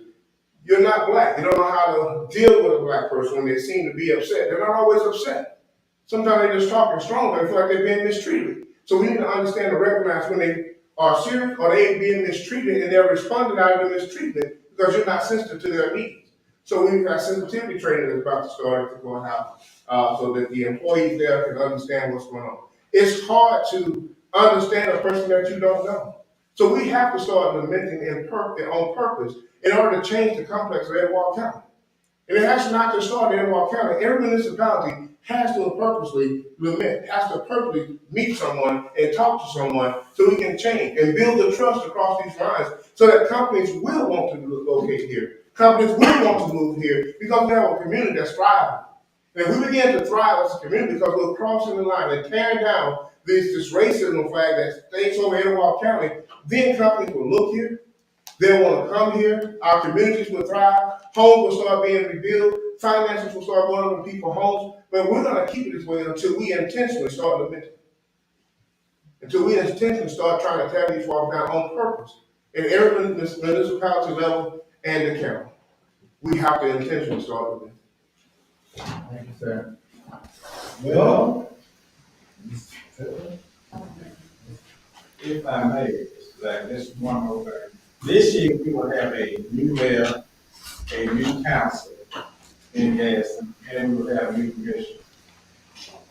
you're not black. You don't know how to deal with a black person when they seem to be upset. They're not always upset. Sometimes they're just talking strong. They feel like they're being mistreated. So we need to understand and recognize when they are serious or they being mistreated and they're responding out of the mistreatment because you're not sensitive to their needs. So we've got sensitivity training that's about to start at the courthouse so that the employees there can understand what's going on. It's hard to understand a person that you don't know. So we have to start lamenting on purpose in order to change the complex of Etowah County. And it has not to start in Etowah County. Every municipality has to purposely lament, has to purposely meet someone and talk to someone so we can change and build the trust across these lines so that companies will want to locate here. Companies will want to move here because we have a community that's thriving. And if we begin to thrive as a community because we're crossing the line and tearing down this racism flag that stays over Etowah County, then companies will look here. They'll want to come here. Our communities will thrive. Homes will start being rebuilt. Finances will start going up in people's homes. But we're going to keep it this way until we intentionally start lamenting. Until we intentionally start trying to tear these walls down on purpose. In every municipality level and the county. We have to intentionally start lamenting. Thank you, sir. Well, If I may, Mr. Black, this one more thing. This year, we will have a new mayor, a new council in Gaston, and we will have a new commission.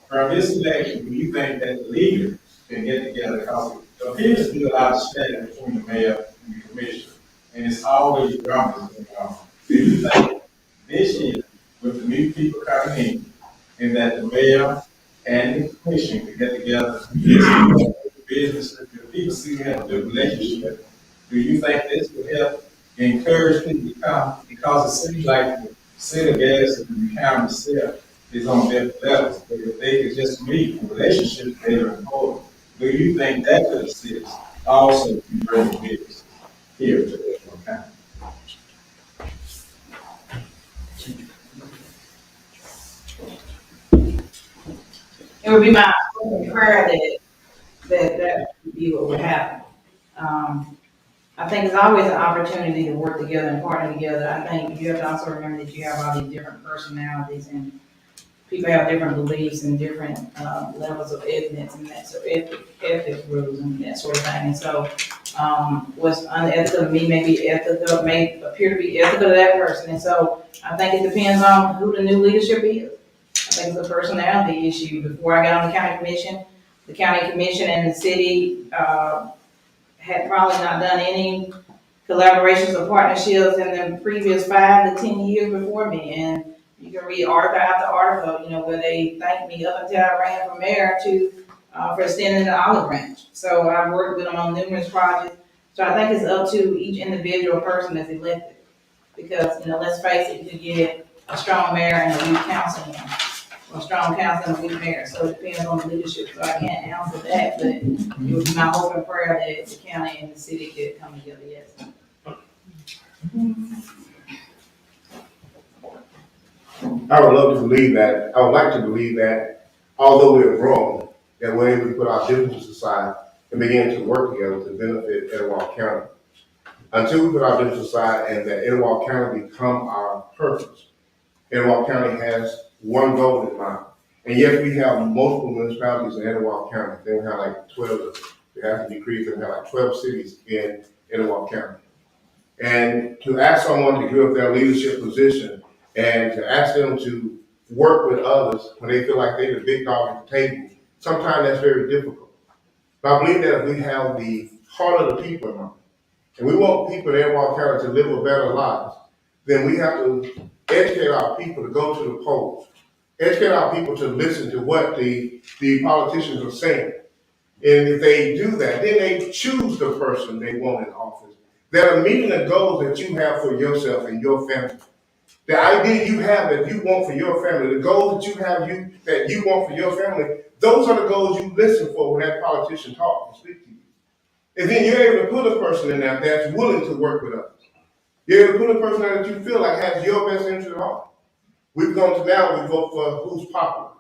From this election, do you think that the leaders can get together? Because there appears to be a lot of static between the mayor and the commission, and it's always drama going on. Do you think this year, with the new people coming in, and that the mayor and the commission can get together and business, the people see have the relationship? Do you think this would help encourage people to come? Because it seems like the city of gas and the county itself is on different levels. But if they could just meet, the relationship is very important. Do you think that could assist also you bring business here to Edgewater County. It would be my hope and prayer that would be what would happen. I think it's always an opportunity to work together and partner together. I think you have to also remember that you have all these different personalities and people have different beliefs and different, levels of ethics and that, so ethics rules and that sort of thing. And so, what's unethical to me may be ethical, may appear to be ethical to that person. And so I think it depends on who the new leadership is. I think it's a personality issue. Before I got on the county commission and the city, had probably not done any collaborations or partnerships in the previous 5 to 10 years before me. And you can read article after article, where they thanked me up until I ran for mayor to, for extending the olive branch. So I've worked with them on numerous projects. So I think it's up to each individual person that's elected. Because, let's face it, you get a strong mayor and a weak council, or a strong council and a weak mayor. So it depends on the leadership. So I can't answer that, but it would be my hope and prayer that the county and the city could come together, yes. I would love to believe that. I would like to believe that, although we're grown, that we're able to put our differences aside and begin to work together to benefit Etowah County. Until we put our differences aside and that Etowah County become our purpose, Etowah County has one goal in mind. And yes, we have multiple municipalities in Etowah County. Then we have like 12, we have to decrease, and we have like 12 cities in Etowah County. And to ask someone to give up their leadership position and to ask them to work with others when they feel like they're the big dog at the table, sometimes that's very difficult. But I believe that if we have the heart of the people in mind, and we want people in Etowah County to live a better lives, then we have to educate our people to go to the polls, educate our people to listen to what the politicians are saying. And if they do that, then they choose the person they want in office that are meeting the goals that you have for yourself and your family. The idea you have that you want for your family, the goals that you have that you want for your family, those are the goals you listen for when that politician talks and speaks to you. And then you're able to put a person in there that's willing to work with us. You're able to put a person there that you feel like has your best interest at heart. We've gone to now, we vote for who's popular.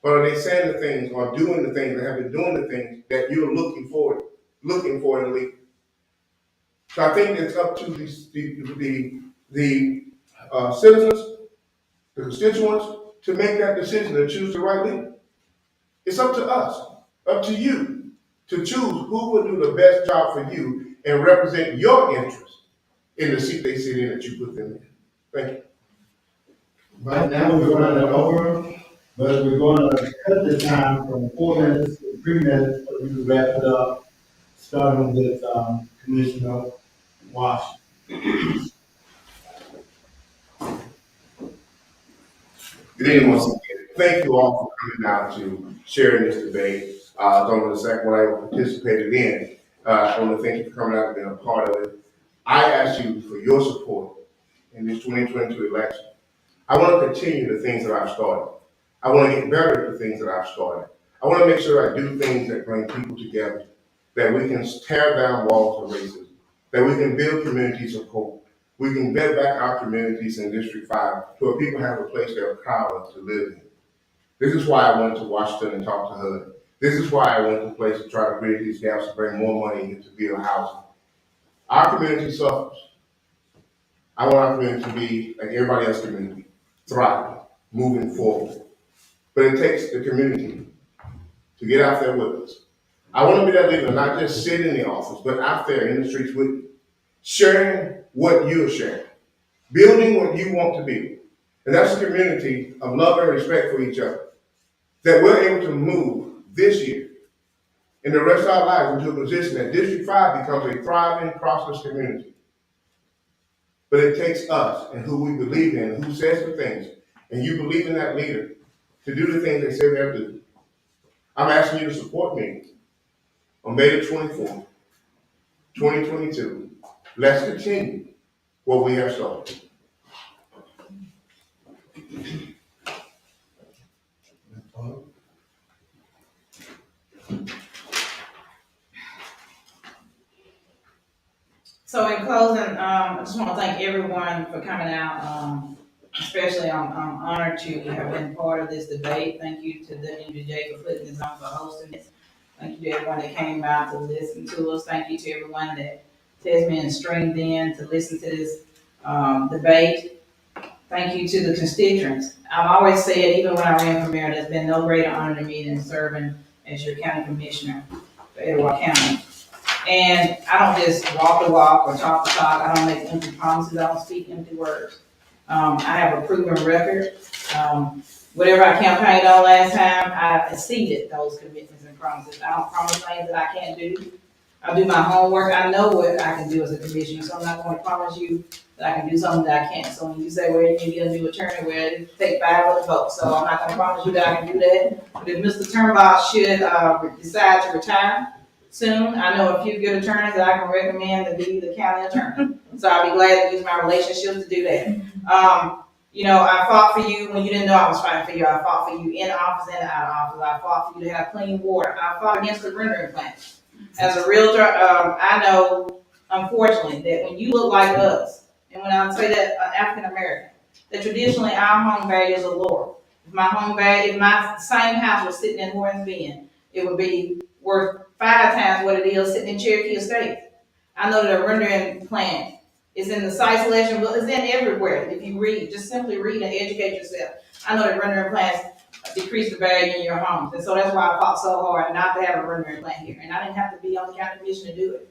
But are they saying the things or doing the things or have been doing the things that you're looking for in a leader? So I think it's up to the citizens, the constituents, to make that decision to choose the right leader. It's up to us, up to you, to choose who will do the best job for you and represent your interests in the seat they sit in that you put them in. Thank you. Right now, we're running over, but we're gonna cut the time from 4 minutes to 3 minutes for you to wrap it up, starting with, Commissioner Washington. Good evening once again. Thank you all for coming out to sharing this debate. It's only the second one I participated in. I want to thank you for coming out and being a part of it. I ask you for your support in this 2022 election. I want to continue the things that I've started. I want to get better at the things that I've started. I want to make sure I do things that bring people together, that we can tear down walls of racism, that we can build communities of hope. We can build back our communities in District 5 to where people have a place they're proud of to live in. This is why I went to Washington and talked to HUD. This is why I went to a place to try to bridge these gaps to bring more money into build housing. Our community suffers. I want our community to be like everybody else's community, thriving, moving forward. But it takes the community to get out there with us. I want to be that leader, not just sit in the office, but out there in the streets with you, sharing what you're sharing, building what you want to build. And that's a community of love and respect for each other, that we're able to move this year and the rest of our lives into a position that District 5 becomes a thriving, prosperous community. But it takes us and who we believe in, who says the things, and you believe in that leader to do the things they say they'll do. I'm asking you to support me on May the 24th, 2022. Let's continue what we have started. So in closing, I just want to thank everyone for coming out. Especially I'm honored to have been part of this debate. Thank you to WJ for putting this on, for hosting this. Thank you to everyone that came out to listen to us. Thank you to everyone that has been streamed in to listen to this debate. Thank you to the constituents. I've always said, even when I ran for mayor, there's been no greater honor to me than serving as your county commissioner for Etowah County. And I don't just walk the walk or talk the talk. I don't make empty promises. I don't speak empty words. I have a proven record. Whatever I campaigned on last time, I exceeded those commitments and promises. I don't promise things that I can't do. I do my homework. I know what I can do as a commissioner, so I'm not going to promise you that I can do something that I can't. So when you say, well, you need a new attorney, well, it take 5 other votes. So I'm not going to promise you that I can do that. But if Mr. Turnbull should decide to retire soon, I know a few good attorneys that I can recommend to be the county attorney. So I'll be glad to use my relationships to do that. I fought for you when you didn't know I was fighting for you. I fought for you in office and out of office. I fought for you to have clean water. I fought against the rendering plant. As a realtor, I know, unfortunately, that when you look like us, and when I say that African American, that traditionally our home value is lower. If my same house was sitting in Horns Bend, it would be worth 5 times what it is sitting in Cherokee Estates. I know that a rendering plant is in the site selection, but it's in everywhere. If you read, just simply read and educate yourself. I know that rendering plants decrease the value in your homes. And so that's why I fought so hard not to have a rendering plant here. And I didn't have to be on the county commission to do it.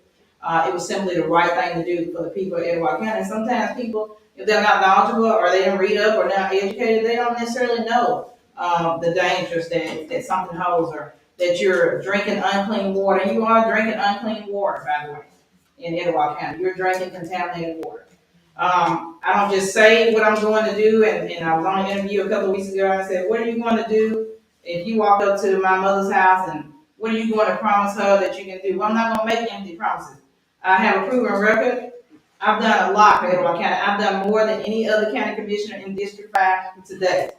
It was simply the right thing to do for the people of Etowah County. And sometimes people, if they're not knowledgeable or they didn't read up or not educated, they don't necessarily know the dangers that something holds, or that you're drinking unclean water. And you are drinking unclean water, by the way, in Etowah County. You're drinking contaminated water. I don't just say what I'm going to do, and I was on an interview a couple of weeks ago, and I said, what are you going to do if you walk up to my mother's house, and what are you going to promise her that you can do? Well, I'm not going to make empty promises. I have a proven record. I've done a lot for Etowah County. I've done more than any other county commissioner in District 5 today.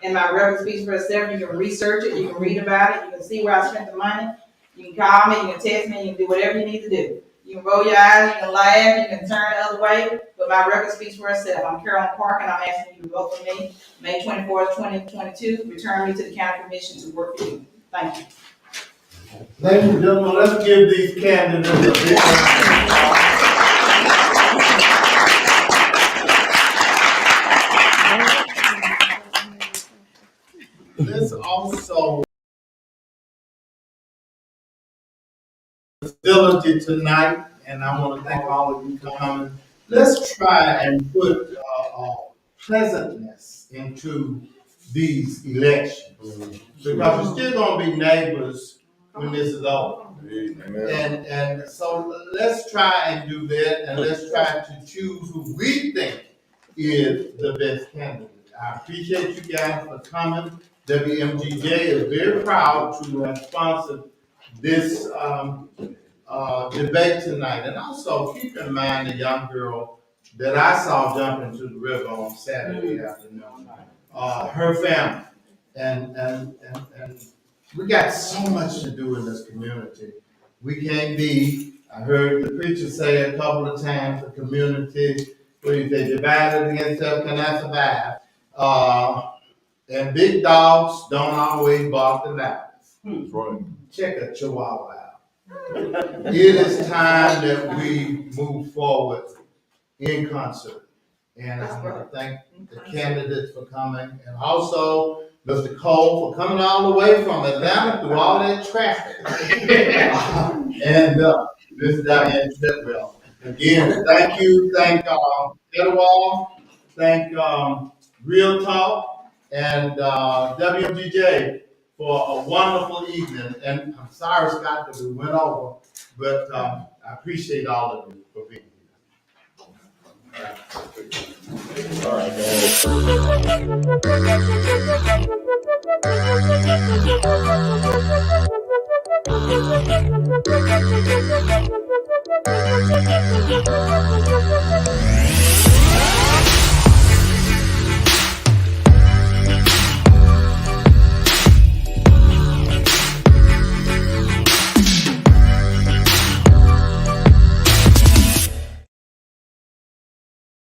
And my record speaks for itself. You can research it, you can read about it, you can see where I spent the money. You can call me, you can text me, you can do whatever you need to do. You can roll your eyes, you can laugh, you can turn the other way, but my record speaks for itself. I'm Caryoln Park, and I'm asking you to vote for me May 24th, 2022. Return me to the county commission to work for you. Thank you. Ladies and gentlemen, let's give these candidates a big round. Let's also facility tonight, and I want to thank all of you for coming. Let's try and put pleasantness into these elections, because we're still going to be neighbors when this is over. And so let's try and do that, and let's try to choose who we think is the best candidate. I appreciate you guys for coming. WMGJ is very proud to have sponsored this debate tonight. And also keep in mind the young girl that I saw jump into the river on Saturday afternoon. Her family. And we got so much to do in this community. We can't be, I heard the preacher say a couple of times, the community, what do you say, divided against itself cannot survive. And big dogs don't always bark the loudest. That's right. Check a chihuahua out. It is time that we move forward in concert. And I want to thank the candidates for coming, and also Mr. Cole for coming all the way from Atlanta through all that traffic. And Ms. Diane Treadwell. Again, thank you, thank Etowah, thank Real Talk, and WMGJ for a wonderful evening. And I'm sorry, Scott, that we went over, but I appreciate all of you for being here. All right, man.